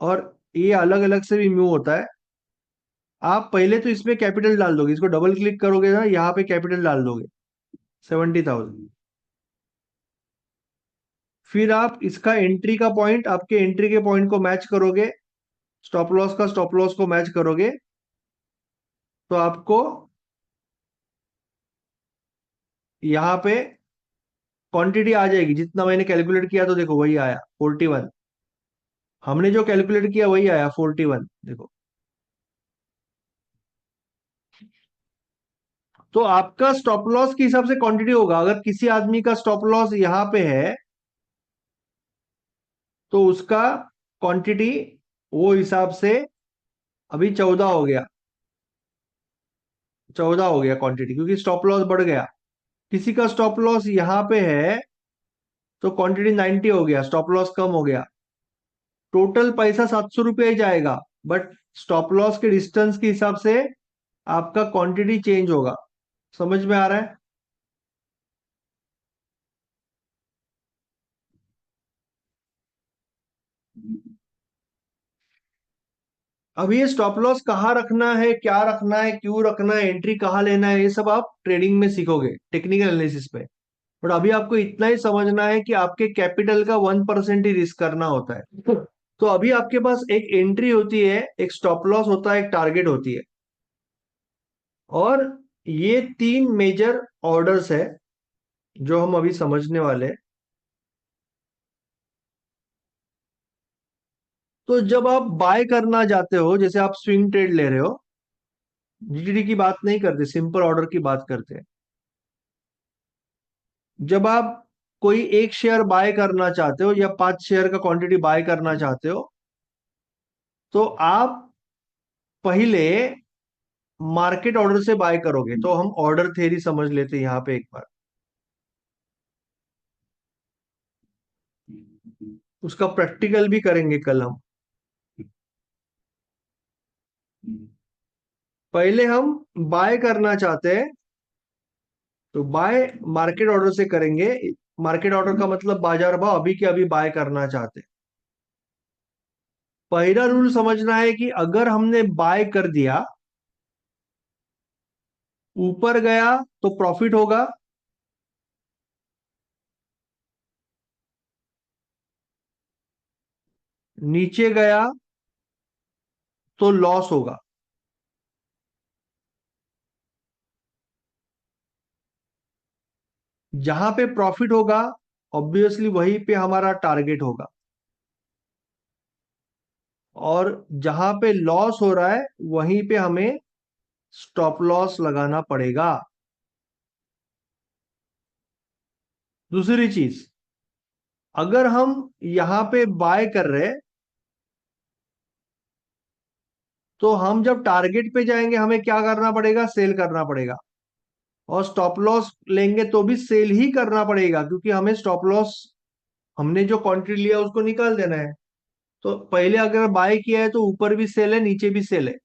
और ये अलग अलग से भी मूव होता है। आप पहले तो इसमें कैपिटल डाल दोगे, इसको डबल क्लिक करोगे ना, यहाँ पे कैपिटल डाल दोगे। 70,000। फिर आप इसका एंट्री का पॉइंट, आपके एंट्री के पॉइंट को मैच करोगे, स्टॉप लॉस का स्टॉप लॉस को मैच करोगे, तो आपको यहां पे क्वांटिटी आ जाएगी। जितना मैंने कैलकुलेट किया तो देखो वही आया 41। हमने जो कैलकुलेट किया वही आया 41, देखो। तो आपका स्टॉप लॉस के हिसाब से क्वांटिटी होगा। अगर किसी आदमी का स्टॉप लॉस यहां पे है तो उसका क्वांटिटी वो हिसाब से अभी 14 हो गया, 14 हो गया क्वांटिटी, क्योंकि स्टॉप लॉस बढ़ गया। किसी का स्टॉप लॉस यहां पे है तो क्वांटिटी 90 हो गया, स्टॉप लॉस कम हो गया। टोटल पैसा 700 रुपया ही जाएगा, बट स्टॉप लॉस के डिस्टेंस के हिसाब से आपका क्वांटिटी चेंज होगा। समझ में आ रहा है? अब ये स्टॉप लॉस कहाँ रखना है, क्या रखना है, क्यों रखना है, एंट्री कहाँ लेना है, ये सब आप ट्रेडिंग में सीखोगे टेक्निकल एनालिसिस पे। बट अभी आपको इतना ही समझना है कि आपके कैपिटल का 1% ही रिस्क करना होता है। तो अभी आपके पास एक एंट्री होती है, एक स्टॉप लॉस होता है, एक टारगेट होती है, और ये तीन मेजर ऑर्डर्स है जो हम अभी समझने वाले हैं। तो जब आप बाय करना जाते हो, जैसे आप स्विंग ट्रेड ले रहे हो, जीटीडी की बात नहीं करते, सिंपल ऑर्डर की बात करते हैं। जब आप कोई एक शेयर बाय करना चाहते हो या 5 शेयर का क्वांटिटी बाय करना चाहते हो, तो आप पहले मार्केट ऑर्डर से बाय करोगे। तो हम ऑर्डर थ्योरी समझ लेते हैं यहां पे एक बार, उसका प्रैक्टिकल भी करेंगे कल हम। पहले हम बाय करना चाहते हैं तो बाय मार्केट ऑर्डर से करेंगे। मार्केट ऑर्डर का मतलब बाजार भाव अभी के अभी बाय करना चाहते हैं। पहला रूल समझना है कि अगर हमने बाय कर दिया, ऊपर गया तो प्रॉफिट होगा, नीचे गया तो लॉस होगा। जहां पे प्रॉफिट होगा ऑब्वियसली वहीं पे हमारा टारगेट होगा, और जहां पे लॉस हो रहा है वहीं पे हमें स्टॉप लॉस लगाना पड़ेगा। दूसरी चीज, अगर हम यहां पे बाय कर रहे हैं तो हम जब टारगेट पे जाएंगे हमें क्या करना पड़ेगा, सेल करना पड़ेगा। और स्टॉप लॉस लेंगे तो भी सेल ही करना पड़ेगा, क्योंकि हमें स्टॉप लॉस, हमने जो क्वांटिटी लिया उसको निकाल देना है। तो पहले अगर बाय किया है तो ऊपर भी सेल है, नीचे भी सेल है।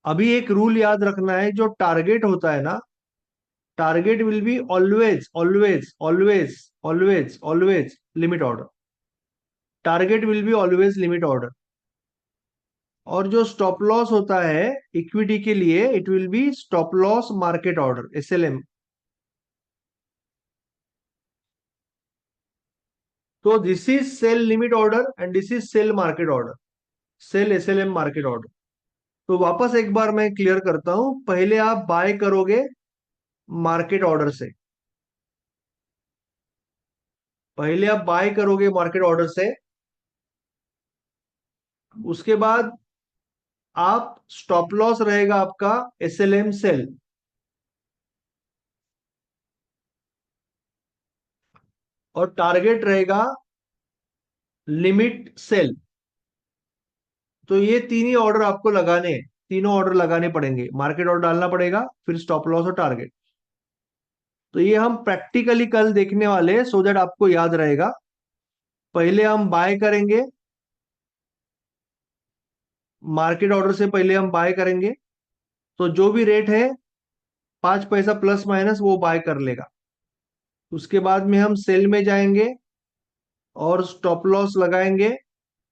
अभी एक रूल याद रखना है, जो टारगेट होता है ना, target will be always always always always always limit order. Target will be always limit order. और जो स्टॉप लॉस होता है इक्विटी के लिए, it will be stop loss market order, SLM. तो this is sell limit order and this is sell market order, sell SLM market order. तो वापस एक बार मैं क्लियर करता हूं, पहले आप बाय करोगे मार्केट ऑर्डर से, पहले आप बाय करोगे मार्केट ऑर्डर से, उसके बाद आप स्टॉप लॉस रहेगा आपका एसएलएम सेल, और टारगेट रहेगा लिमिट सेल। तो ये तीन ही ऑर्डर आपको लगाने हैं, तीनों ऑर्डर लगाने पड़ेंगे, मार्केट ऑर्डर डालना पड़ेगा, फिर स्टॉप लॉस और टारगेट। तो ये हम प्रैक्टिकली कल देखने वाले हैं, सो दैट आपको याद रहेगा। पहले हम बाय करेंगे, मार्केट ऑर्डर से पहले हम बाय करेंगे, तो जो भी रेट है 5 पैसा प्लस माइनस वो बाय कर लेगा। उसके बाद में हम सेल में जाएंगे और स्टॉप लॉस लगाएंगे।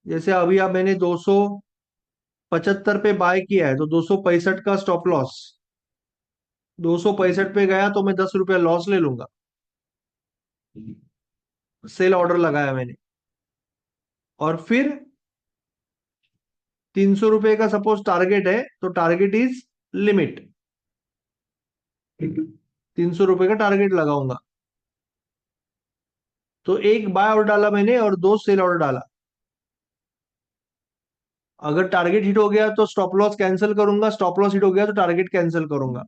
जैसे अभी आप, मैंने 275 पे बाय किया है तो 265 का स्टॉप लॉस, 265 पे गया तो मैं 10 रुपया लॉस ले लूंगा। सेल ऑर्डर लगाया मैंने, और फिर 300 रुपए का सपोज टारगेट है, तो टारगेट इज लिमिट, 300 रुपए का टारगेट लगाऊंगा। तो एक बाय ऑर्डर डाला मैंने और दो सेल ऑर्डर डाला। अगर टारगेट हिट हो गया तो स्टॉप लॉस कैंसिल करूंगा, स्टॉप लॉस हिट हो गया तो टारगेट कैंसिल करूंगा।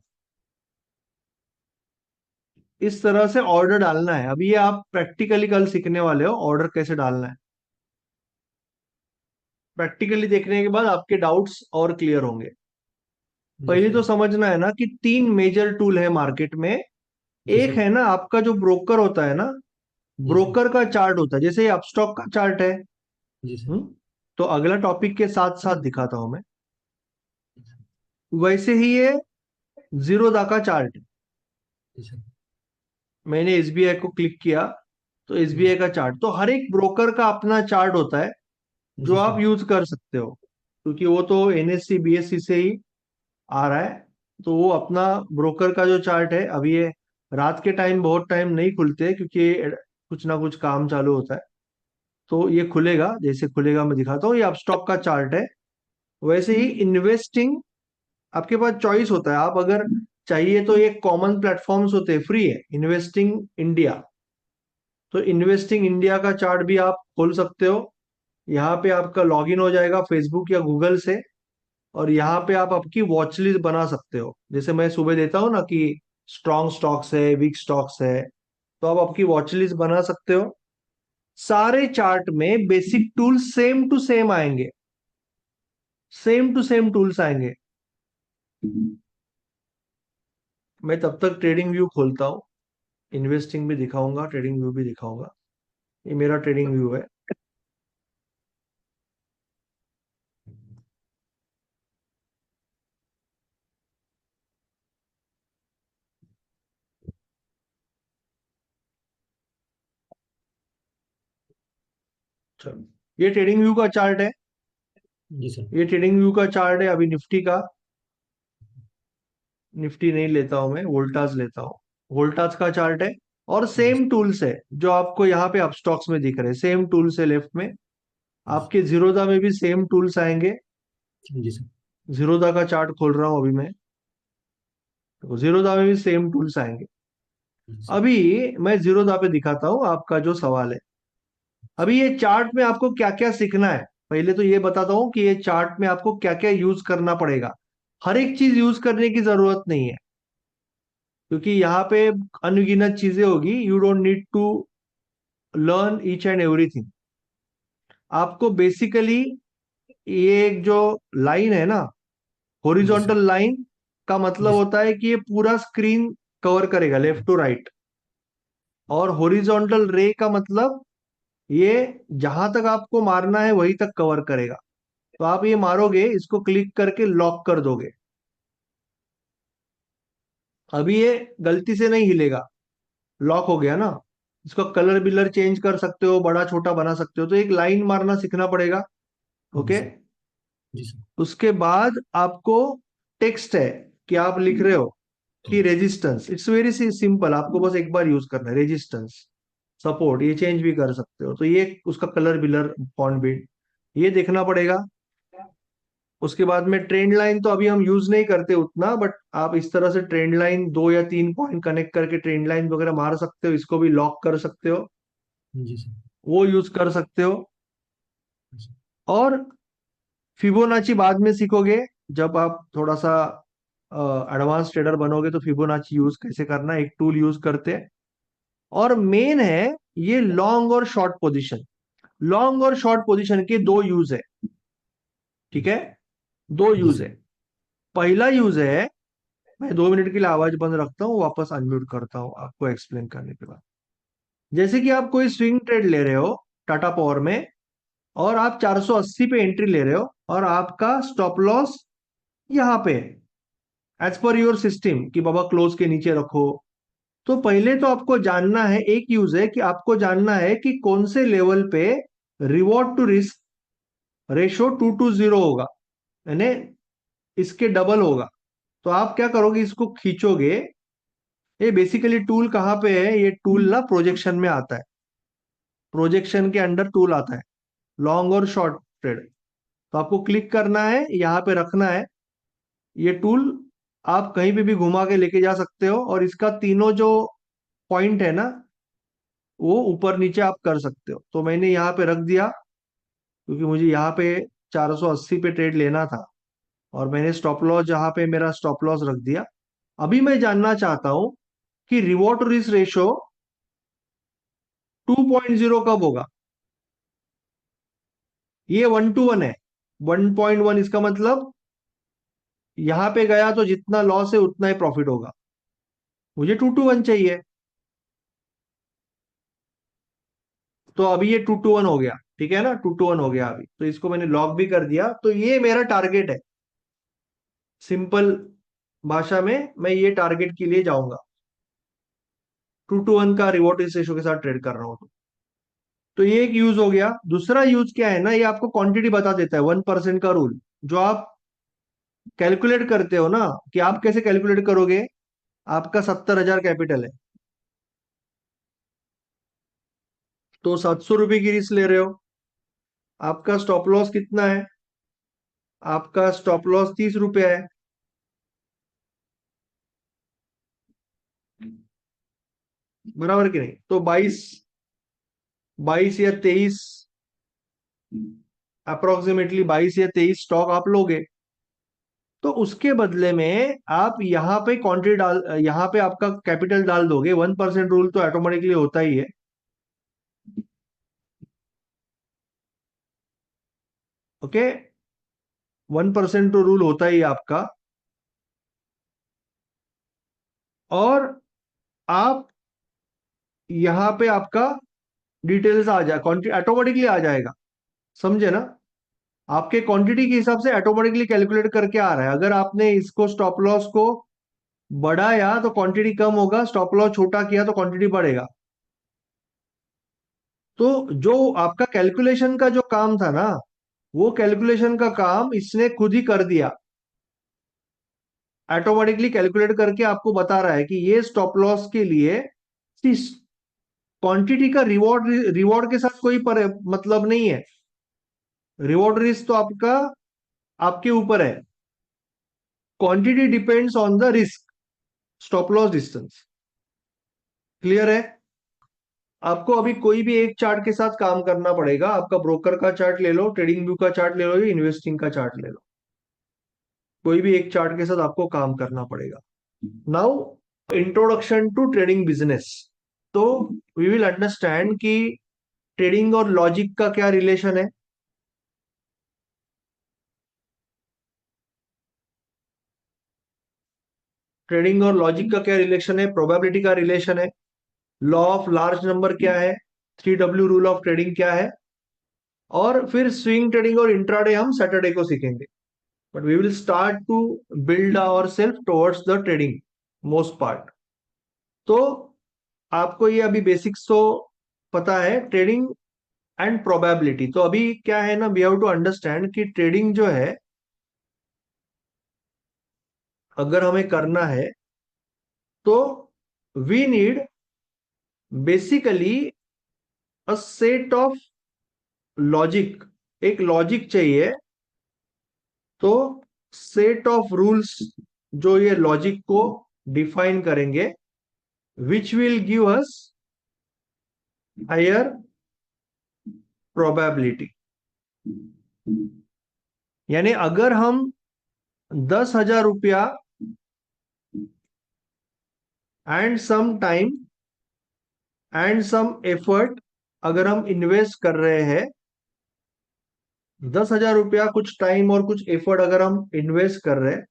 इस तरह से ऑर्डर डालना है। अभी ये आप प्रैक्टिकली कल सीखने वाले हो ऑर्डर कैसे डालना है। प्रैक्टिकली देखने के बाद आपके डाउट्स और क्लियर होंगे। जी पहले सर। तो समझना है ना कि तीन मेजर टूल है मार्केट में। जी एक सर। है ना आपका जो ब्रोकर होता है ना, जी सर। ब्रोकर का चार्ट होता है, जैसे अपस्टॉक का चार्ट है। जी सर। हम्म। तो अगला टॉपिक के साथ साथ दिखाता हूं मैं। वैसे ही ये जीरोधा का चार्ट है। जी सर। मैंने एसबीआई को क्लिक किया, तो जी एसबीआई का चार्ट, तो हर एक ब्रोकर का अपना चार्ट होता है जो जी सर। आप यूज कर सकते हो, क्योंकि वो तो एनएससी बीएससी से ही आ रहा है। तो वो अपना ब्रोकर का जो चार्ट है, अभी ये रात के टाइम बहुत टाइम नहीं खुलते, क्योंकि ये कुछ ना कुछ काम चालू होता है। तो ये खुलेगा, जैसे खुलेगा मैं दिखाता हूँ। ये अपस्टॉक का चार्ट है। वैसे ही इन्वेस्टिंग, आपके पास चॉइस होता है। आप अगर चाहिए तो ये कॉमन प्लेटफॉर्म्स होते हैं, फ्री है, इन्वेस्टिंग इंडिया। तो इन्वेस्टिंग इंडिया का चार्ट भी आप खोल सकते हो। यहाँ पे आपका लॉगिन हो जाएगा फेसबुक या गूगल से, और यहाँ पे आप आपकी वॉच लिस्ट बना सकते हो। जैसे मैं सुबह देता हूँ ना कि स्ट्रॉन्ग स्टॉक्स है, वीक स्टॉक्स है, तो आप आपकी वॉच लिस्ट बना सकते हो। सारे चार्ट में basic tool same to same आएंगे, सेम टू सेम टूल्स आएंगे। मैं तब तक ट्रेडिंग व्यू खोलता हूँ, इन्वेस्टिंग भी दिखाऊंगा, ट्रेडिंग व्यू भी दिखाऊंगा। ये मेरा ट्रेडिंग व्यू है। चलो, ये ट्रेडिंग व्यू का चार्ट है। जी सर। ये ट्रेडिंग व्यू का चार्ट है अभी निफ्टी का। निफ्टी नहीं लेता हूं मैं, वोल्टास लेता हूँ। वोल्टास का चार्ट है, और जी सेम टूल्स है जो आपको यहाँ पे अपस्टॉक्स में दिख रहे हैं, सेम टूल्स है लेफ्ट में। सर। आपके जीरोधा में भी सेम टूल्स आएंगे। जी सर। जीरोधा का चार्ट खोल रहा हूँ अभी मैं, तो जीरोधा में भी सेम टूल्स आएंगे। जी सर। अभी मैं जीरोधा पे दिखाता हूँ आपका जो सवाल है। अभी ये चार्ट में आपको क्या क्या सीखना है, पहले तो ये बताता हूँ कि ये चार्ट में आपको क्या क्या यूज करना पड़ेगा। हर एक चीज यूज करने की जरूरत नहीं है, क्योंकि यहाँ पे अनगिनत चीजें होगी। You don't need to learn each and everything. आपको बेसिकली ये एक जो लाइन है ना, जी सर। हॉरिजॉन्टल लाइन का जी मतलब सर। होता है कि ये पूरा स्क्रीन कवर करेगा लेफ्ट टू राइट। और हॉरिजॉन्टल रे का मतलब ये जहां तक आपको मारना है वहीं तक कवर करेगा। तो आप ये मारोगे, इसको क्लिक करके लॉक कर दोगे। अभी ये गलती से नहीं हिलेगा, लॉक हो गया ना। इसका कलर बिलर चेंज कर सकते हो, बड़ा छोटा बना सकते हो। तो एक लाइन मारना सीखना पड़ेगा। जी ओके। सर। जी सर। उसके बाद आपको टेक्स्ट है कि आप लिख रहे हो कि रेजिस्टेंस, इट्स वेरी सिंपल, आपको बस एक बार यूज करना है। रेजिस्टेंस, सपोर्ट, ये चेंज भी कर सकते हो। तो ये उसका कलर बिलर, फॉन्ट बिल्ड, ये देखना पड़ेगा। उसके बाद में ट्रेंड लाइन तो अभी हम यूज नहीं करते उतना, बट आप इस तरह से ट्रेंड लाइन 2 या 3 पॉइंट कनेक्ट करके ट्रेंड लाइन वगैरह मार सकते हो, इसको भी लॉक कर सकते हो, जी सर। वो यूज कर सकते हो। और फिबोनाची बाद में सीखोगे, जब आप थोड़ा सा एडवांस ट्रेडर बनोगे तो फिबोनाची यूज कैसे करना है, एक टूल यूज करते हैं। और मेन है ये लॉन्ग और शॉर्ट पोजीशन। लॉन्ग और शॉर्ट पोजीशन के दो यूज है, ठीक है, दो जी यूज सर। है। पहला यूज है, मैं 2 मिनट के लिए आवाज बंद रखता हूँ, वापस अनम्यूट करता हूँ आपको एक्सप्लेन करने के बाद। जैसे कि आप कोई स्विंग ट्रेड ले रहे हो टाटा पावर में, और आप 480 पे एंट्री ले रहे हो, और आपका स्टॉप लॉस यहाँ पे, एज पर योर सिस्टम कि बाबा क्लोज के नीचे रखो। तो पहले तो आपको जानना है, एक यूज है कि आपको जानना है कि कौन से लेवल पे reward to risk ratio 2 to 0 होगा, यानी इसके डबल होगा। तो आप क्या करोगे, इसको खींचोगे। ये बेसिकली टूल कहाँ पे है, ये टूल ना प्रोजेक्शन में आता है। प्रोजेक्शन के अंडर टूल आता है, लॉन्ग और शॉर्ट ट्रेड। तो आपको क्लिक करना है, यहाँ पे रखना है ये टूल। आप कहीं पे भी घुमा के लेके जा सकते हो, और इसका तीनों जो पॉइंट है ना, वो ऊपर नीचे आप कर सकते हो। तो मैंने यहाँ पे रख दिया, क्योंकि मुझे यहाँ पे 480 पे ट्रेड लेना था, और मैंने स्टॉप लॉस, जहाँ पे मेरा स्टॉप लॉस रख दिया। अभी मैं जानना चाहता हूं कि रिवॉर्ड टू रिस्क रेशो 2.0 कब होगा। ये 1:1 है। 1.1 इसका मतलब यहां पे गया तो जितना लॉस है उतना ही प्रॉफिट होगा। मुझे 2:1 चाहिए। तो अभी ये 2:1 हो गया, ठीक है ना, 2:1 हो गया अभी। तो इसको मैंने लॉक भी कर दिया। तो ये मेरा टारगेट है। सिंपल भाषा में मैं ये टारगेट के लिए जाऊंगा, 2:1 का रिवॉर्ड रेशो के साथ ट्रेड कर रहा हूं। तो ये एक यूज हो गया। दूसरा यूज क्या है ना, ये आपको क्वांटिटी बता देता है, 1% का रूल। जो आप कैलकुलेट करते हो ना, कि आप कैसे कैलकुलेट करोगे। आपका 70,000 कैपिटल है, तो 700 रुपए की रिस्क ले रहे हो। आपका स्टॉप लॉस कितना है, आपका स्टॉप लॉस 30 रुपया है। बराबर कि नहीं। तो 22 या 23, अप्रोक्सीमेटली 22 या 23 स्टॉक आप लोगे। तो उसके बदले में आप यहाँ पे क्वांटिटी डाल, यहाँ पे आपका कैपिटल डाल दोगे। 1% रूल तो ऑटोमेटिकली होता ही है। ओके, 1% तो रूल होता ही है आपका। और आप यहाँ पे आपका डिटेल्स आ जाए, क्वांटिटी ऑटोमेटिकली आ जाएगा। समझे ना। आपके क्वांटिटी के हिसाब से ऑटोमेटिकली कैलकुलेट करके आ रहा है। अगर आपने इसको स्टॉप लॉस को बढ़ाया तो क्वांटिटी कम होगा, स्टॉप लॉस छोटा किया तो क्वांटिटी बढ़ेगा। तो जो आपका कैलकुलेशन का जो काम था ना, वो कैलकुलेशन का काम इसने खुद ही कर दिया। ऑटोमेटिकली कैलकुलेट करके आपको बता रहा है कि ये स्टॉप लॉस के लिए क्वांटिटी का रिवॉर्ड रिवॉर्ड के साथ कोई मतलब नहीं है। रिवॉर्ड रिस्क तो आपका आपके ऊपर है। Quantity depends on the risk, stop loss distance. Clear है। आपको अभी कोई भी एक चार्ट के साथ काम करना पड़ेगा। आपका ब्रोकर का चार्ट ले लो, ट्रेडिंग व्यू का चार्ट ले लो, या इन्वेस्टिंग का चार्ट ले लो। कोई भी एक चार्ट के साथ आपको काम करना पड़ेगा। Now, introduction to trading business. तो वी विल अंडरस्टैंड कि ट्रेडिंग और लॉजिक का क्या रिलेशन है। ट्रेडिंग और लॉजिक का क्या रिलेशन है, प्रोबेबिलिटी का रिलेशन है, लॉ ऑफ लार्ज नंबर क्या है, 3W रूल ऑफ ट्रेडिंग क्या है। और फिर स्विंग ट्रेडिंग और इंट्राडे हम सैटरडे को सीखेंगे। But we will start to build our self towards the trading most part. तो आपको ये अभी बेसिक्स तो पता है, ट्रेडिंग एंड प्रोबेबिलिटी। तो अभी क्या है ना, वी हैव टू अंडरस्टैंड कि ट्रेडिंग जो है, अगर हमें करना है तो we need basically a set of logic. एक लॉजिक चाहिए। तो सेट ऑफ रूल्स जो ये लॉजिक को डिफाइन करेंगे, which will give us higher probability. यानी अगर हम 10,000 रुपया and some time and some effort अगर हम इन्वेस्ट कर रहे हैं, 10,000 रुपया कुछ टाइम और कुछ एफर्ट अगर हम इन्वेस्ट कर रहे हैं,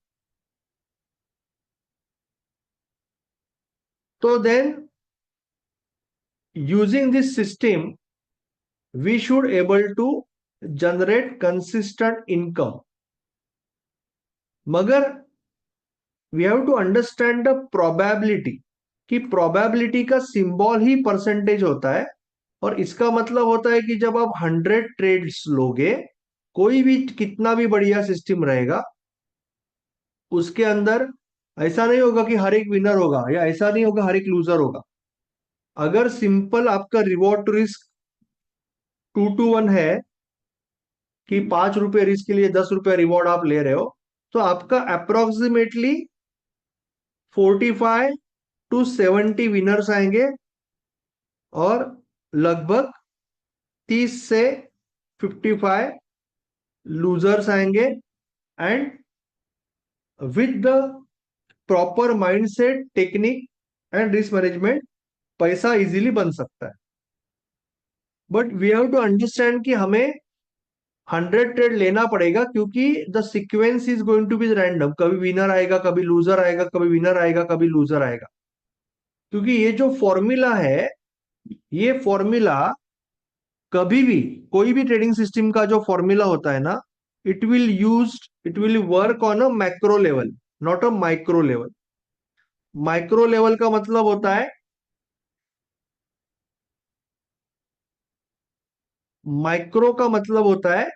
तो then using this system we should able to generate consistent income. मगर we have to understand the probability, कि प्रोबेबिलिटी का सिंबल ही परसेंटेज होता है। और इसका मतलब होता है कि जब आप 100 ट्रेड्स लोगे, कोई भी कितना भी बढ़िया सिस्टम रहेगा, उसके अंदर ऐसा नहीं होगा कि हर एक विनर होगा, या ऐसा नहीं होगा हर एक लूजर होगा। अगर सिंपल आपका रिवॉर्ड टू रिस्क 2:1 है, कि 5 रुपए रिस्क के लिए 10 रुपए रिवॉर्ड आप ले रहे हो, तो आपका अप्रोक्सीमेटली 45 to 70 विनर्स आएंगे, और लगभग 30 से 55 लूजर्स आएंगे। And with the proper mindset, technique and risk management, पैसा इजीली बन सकता है। But we have to understand कि हमें 100 ट्रेड लेना पड़ेगा, क्योंकि the sequence is going to be random. कभी विनर आएगा, कभी लूजर आएगा, कभी विनर आएगा, कभी लूजर आएगा। क्योंकि ये जो फॉर्मूला है, ये फॉर्मूला कभी भी, कोई भी ट्रेडिंग सिस्टम का जो फॉर्मूला होता है ना, it will work on a macro level, not a micro level. Micro level का मतलब होता है, माइक्रो का मतलब होता है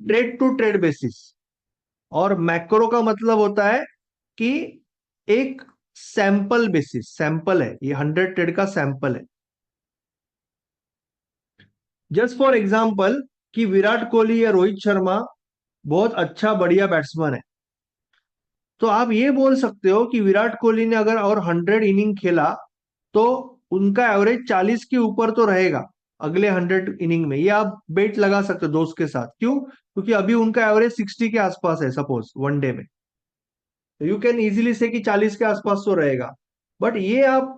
ट्रेड टू ट्रेड बेसिस, और मैक्रो का मतलब होता है कि एक सैंपल बेसिस, सैंपल है ये, 100 ट्रेड का सैंपल है। जस्ट फॉर एग्जांपल, कि विराट कोहली या रोहित शर्मा बहुत अच्छा बढ़िया बैट्समैन है, तो आप ये बोल सकते हो कि विराट कोहली ने अगर और 100 इनिंग खेला, तो उनका एवरेज 40 के ऊपर तो रहेगा अगले 100 इनिंग में। ये आप बेट लगा सकते हो दोस्त के साथ। क्यों? क्योंकि अभी उनका एवरेज 60 के आसपास है, सपोज वनडे में, तो यू कैन इजीली से कि 40 के आसपास तो रहेगा। बट ये आप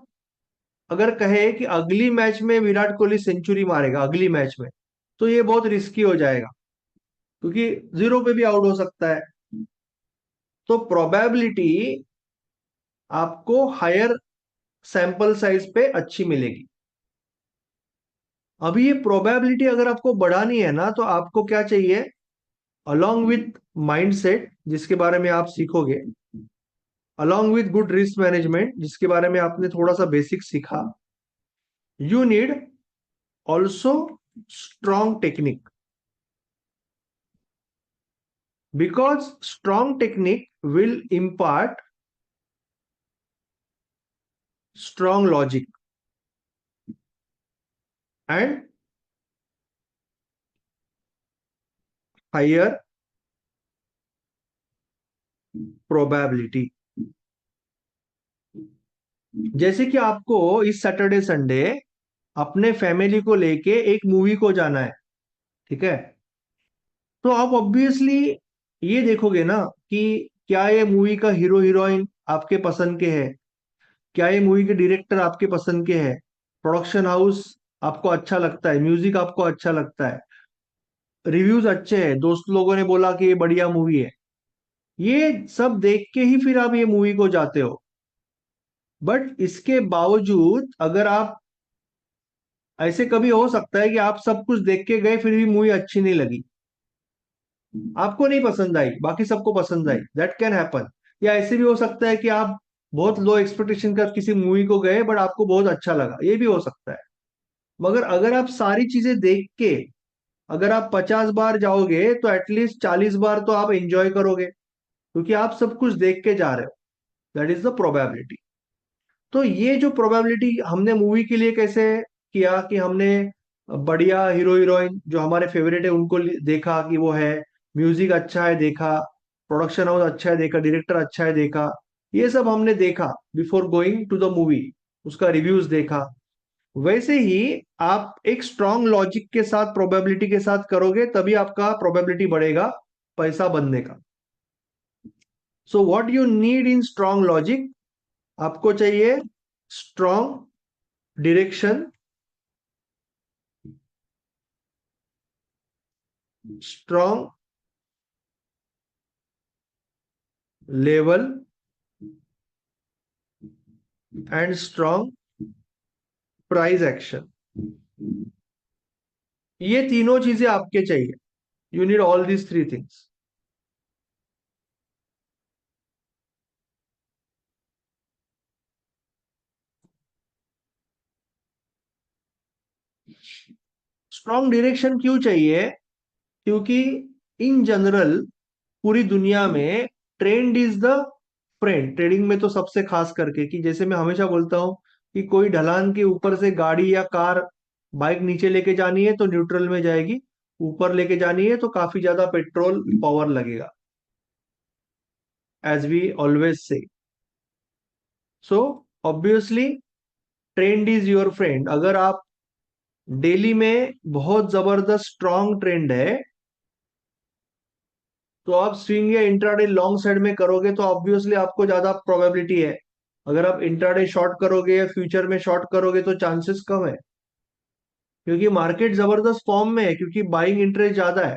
अगर कहे कि अगली मैच में विराट कोहली सेंचुरी मारेगा अगली मैच में, तो ये बहुत रिस्की हो जाएगा, क्योंकि जीरो पे भी आउट हो सकता है। तो प्रोबेबिलिटी आपको हायर सैंपल साइज पे अच्छी मिलेगी। अभी ये प्रोबेबिलिटी अगर आपको बढ़ानी है ना, तो आपको क्या चाहिए? अलोंग विथ माइंडसेट, जिसके बारे में आप सीखोगे, along with good risk management, जिसके बारे में आपने थोड़ा सा बेसिक सीखा, you need also strong technique. Because strong technique will impart strong logic and higher probability. जैसे कि आपको इस सैटरडे संडे अपने फैमिली को लेके एक मूवी को जाना है, ठीक है? तो आप ऑब्वियसली ये देखोगे ना कि क्या ये मूवी का हीरो हीरोइन आपके पसंद के है, क्या ये मूवी के डायरेक्टर आपके पसंद के है, प्रोडक्शन हाउस आपको अच्छा लगता है, म्यूजिक आपको अच्छा लगता है, रिव्यूज अच्छे हैं, दोस्त लोगों ने बोला कि ये बढ़िया मूवी है। ये सब देख के ही फिर आप ये मूवी को जाते हो। बट इसके बावजूद अगर आप, ऐसे कभी हो सकता है कि आप सब कुछ देख के गए फिर भी मूवी अच्छी नहीं लगी, आपको नहीं पसंद आई, बाकी सबको पसंद आई, दैट कैन हैपन। या ऐसे भी हो सकता है कि आप बहुत लो एक्सपेक्टेशन कर किसी मूवी को गए, बट आपको बहुत अच्छा लगा, ये भी हो सकता है। मगर अगर आप सारी चीजें देख के, अगर आप 50 बार जाओगे, तो एटलीस्ट 40 बार तो आप एंजॉय करोगे, क्योंकि आप सब कुछ देख के जा रहे हो। That is the probability. तो ये जो प्रोबेबिलिटी हमने मूवी के लिए कैसे किया, कि हमने बढ़िया हीरो हीरोइन जो हमारे फेवरेट है उनको देखा कि वो है, म्यूजिक अच्छा है देखा, प्रोडक्शन हाउस अच्छा है देखा, डायरेक्टर अच्छा है देखा, ये सब हमने देखा before going to the movie, उसका रिव्यूज देखा। वैसे ही आप एक स्ट्रॉन्ग लॉजिक के साथ, प्रोबेबिलिटी के साथ करोगे, तभी आपका प्रोबेबिलिटी बढ़ेगा पैसा बनने का। So what you need in strong logic, आपको चाहिए strong direction, strong level and strong price action. ये तीनों चीजें आपके चाहिए। You need all these three things. Strong direction क्यों चाहिए? क्योंकि इन जनरल पूरी दुनिया में trend is the friend trading में, तो सबसे खास करके कि जैसे मैं हमेशा बोलता हूँ कि कोई ढलान के ऊपर से गाड़ी या कार, बाइक नीचे लेके जानी है तो न्यूट्रल में जाएगी, ऊपर लेके जानी है तो काफी ज्यादा पेट्रोल पावर लगेगा, as we always say. So obviously trend is your friend. अगर आप डेली में बहुत जबरदस्त स्ट्रॉन्ग ट्रेंड है तो आप स्विंग या इंट्राडे लॉन्ग साइड में करोगे तो ऑब्वियसली आपको ज्यादा प्रोबेबिलिटी है। अगर आप इंट्राडे शॉर्ट करोगे या फ्यूचर में शॉर्ट करोगे तो चांसेस कम है, क्योंकि मार्केट जबरदस्त फॉर्म में है, क्योंकि बाइंग इंटरेस्ट ज्यादा है।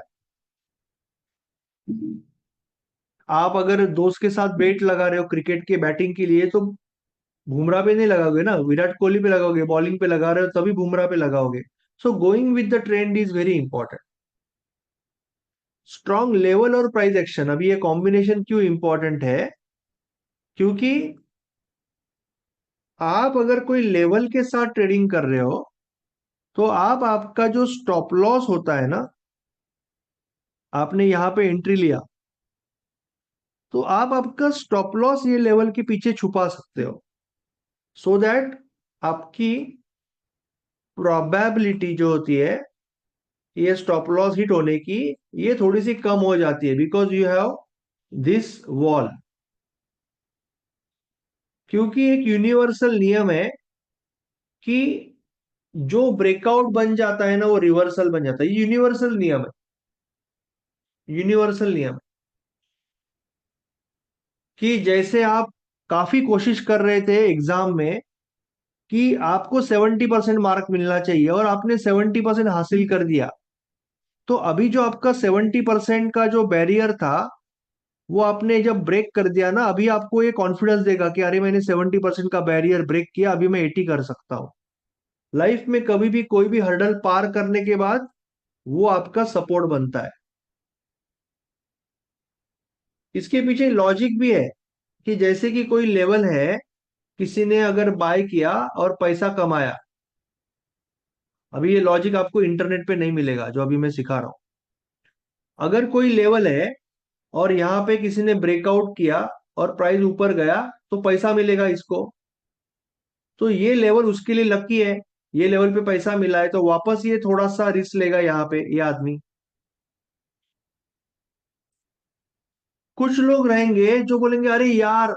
आप अगर दोस्त के साथ बेट लगा रहे हो क्रिकेट के बैटिंग के लिए तो बुमराह पे नहीं लगाओगे ना, विराट कोहली पे लगाओगे। बॉलिंग पे लगा रहे हो तभी बुमराह पे लगाओगे। So going with the trend is very important. Strong level और प्राइस एक्शन, अभी ये कॉम्बिनेशन क्यों इंपॉर्टेंट है? क्योंकि आप अगर कोई लेवल के साथ ट्रेडिंग कर रहे हो तो आप आपका जो स्टॉप लॉस होता है ना, आपने यहां पे एंट्री लिया तो आप आपका स्टॉप लॉस ये लेवल के पीछे छुपा सकते हो, सो दैट आपकी प्रोबेबिलिटी जो होती है ये स्टॉप लॉस हिट होने की, ये थोड़ी सी कम हो जाती है, because you have this wall. क्योंकि एक यूनिवर्सल नियम है कि जो ब्रेकआउट बन जाता है ना वो रिवर्सल बन जाता है। ये यूनिवर्सल नियम है, यूनिवर्सल नियम कि जैसे आप काफी कोशिश कर रहे थे एग्जाम में कि आपको 70% मार्क मिलना चाहिए और आपने 70% हासिल कर दिया, तो अभी जो आपका 70% का जो बैरियर था वो आपने जब ब्रेक कर दिया ना, अभी आपको ये कॉन्फिडेंस देगा कि अरे मैंने 70% का बैरियर ब्रेक किया, अभी मैं 80 कर सकता हूँ। लाइफ में कभी भी कोई भी हर्डल पार करने के बाद वो आपका सपोर्ट बनता है। इसके पीछे लॉजिक भी है कि जैसे कि कोई लेवल है, किसी ने अगर बाय किया और पैसा कमाया, अभी ये लॉजिक आपको इंटरनेट पे नहीं मिलेगा जो अभी मैं सिखा रहा हूं। अगर कोई लेवल है और यहाँ पे किसी ने ब्रेकआउट किया और प्राइस ऊपर गया तो पैसा मिलेगा इसको, तो ये लेवल उसके लिए लकी है। ये लेवल पे पैसा मिला है तो वापस ये थोड़ा सा रिस्क लेगा यहाँ पे ये आदमी। कुछ लोग रहेंगे जो बोलेंगे अरे यार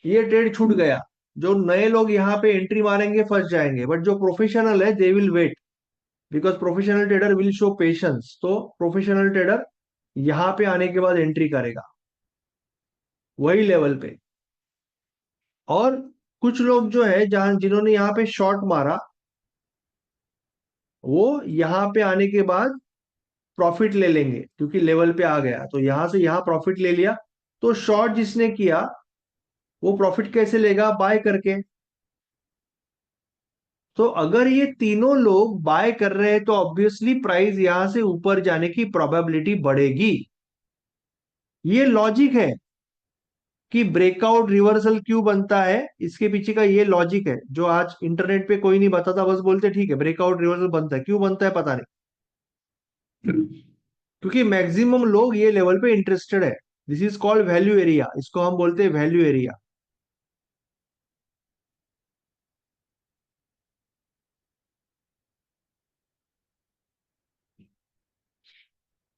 ये ट्रेड छूट गया। जो नए लोग यहाँ पे एंट्री मारेंगे फंस जाएंगे, बट जो प्रोफेशनल है they will wait, because professional trader will show patience. तो प्रोफेशनल ट्रेडर यहाँ पे आने के बाद एंट्री करेगा वही लेवल पे। और कुछ लोग जो है जहां जिन्होंने यहाँ पे शॉर्ट मारा, वो यहाँ पे आने के बाद प्रॉफिट ले लेंगे, क्योंकि लेवल पे आ गया तो यहां से यहाँ प्रॉफिट ले लिया। तो शॉर्ट जिसने किया वो प्रॉफिट कैसे लेगा? बाय करके। तो अगर ये तीनों लोग बाय कर रहे हैं तो ऑब्वियसली प्राइस यहां से ऊपर जाने की प्रोबेबिलिटी बढ़ेगी। ये लॉजिक है कि ब्रेकआउट रिवर्सल क्यों बनता है, इसके पीछे का ये लॉजिक है जो आज इंटरनेट पे कोई नहीं बताता। बस बोलते ठीक है ब्रेकआउट रिवर्सल बनता है, क्यों बनता है पता नहीं। क्योंकि मैक्सिमम लोग ये लेवल पे इंटरेस्टेड है। This is called value area, इसको हम बोलते हैं वैल्यू एरिया।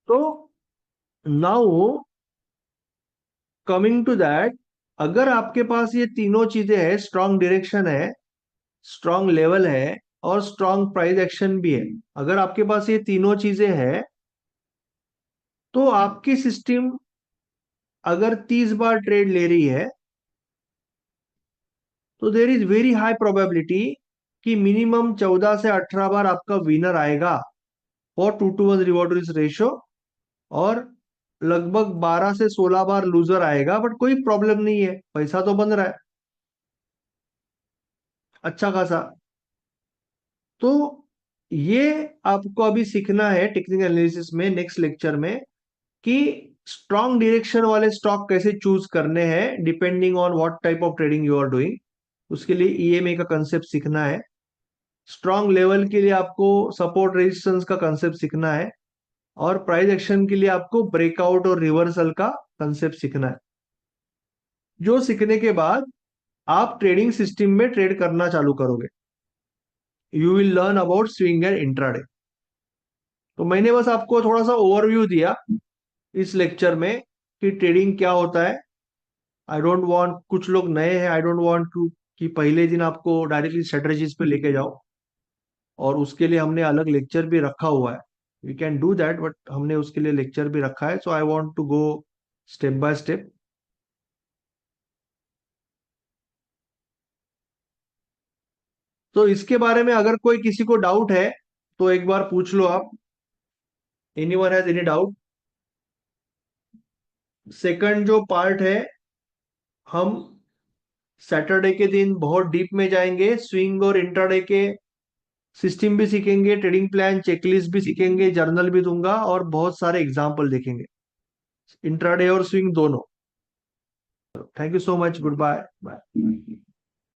तो नाउ कमिंग टू दैट, अगर आपके पास ये तीनों चीजें हैं, स्ट्रॉन्ग डायरेक्शन है, स्ट्रॉन्ग लेवल है और स्ट्रॉन्ग प्राइस एक्शन भी है, अगर आपके पास ये तीनों चीजें हैं तो आपकी सिस्टम अगर 30 बार ट्रेड ले रही है तो there is very high probability कि मिनिमम 14 से 18 बार आपका विनर आएगा for 2-to-1 reward risk ratio, और लगभग 12 से 16 बार लूजर आएगा, बट कोई प्रॉब्लम नहीं है, पैसा तो बन रहा है अच्छा खासा। तो ये आपको अभी सीखना है टेक्निकल एनालिसिस में नेक्स्ट लेक्चर में कि स्ट्रॉन्ग डायरेक्शन वाले स्टॉक कैसे चूज करने हैं depending on what type of trading you are doing. उसके लिए ईएमए का कंसेप्ट सीखना है। स्ट्रॉन्ग लेवल के लिए आपको सपोर्ट रेजिस्टेंस का कंसेप्ट सीखना है। और प्राइस एक्शन के लिए आपको ब्रेकआउट और रिवर्सल का कंसेप्ट सीखना है, जो सीखने के बाद आप ट्रेडिंग सिस्टम में ट्रेड करना चालू करोगे। You will learn about swing and intraday. तो मैंने बस आपको थोड़ा सा ओवरव्यू दिया इस लेक्चर में कि ट्रेडिंग क्या होता है। आई डोंट वांट, कुछ लोग नए हैं, आई डोंट वांट टू कि पहले दिन आपको डायरेक्टली स्ट्रेटजीज पे लेके जाओ, और उसके लिए हमने अलग लेक्चर भी रखा हुआ है। We can do that, but हमने उसके लिए लेक्चर भी रखा है। So I want to go step by step. तो इसके बारे में अगर कोई किसी को डाउट है तो एक बार पूछ लो आप। Anyone has any doubt? Second जो पार्ट है, हम सैटरडे के दिन बहुत डीप में जाएंगे, स्विंग और इंट्राडे के सिस्टम भी सीखेंगे, ट्रेडिंग प्लान चेकलिस्ट भी सीखेंगे, जर्नल भी दूंगा, और बहुत सारे एग्जाम्पल देखेंगे इंट्राडे और स्विंग दोनों। Thank you so much, good bye bye.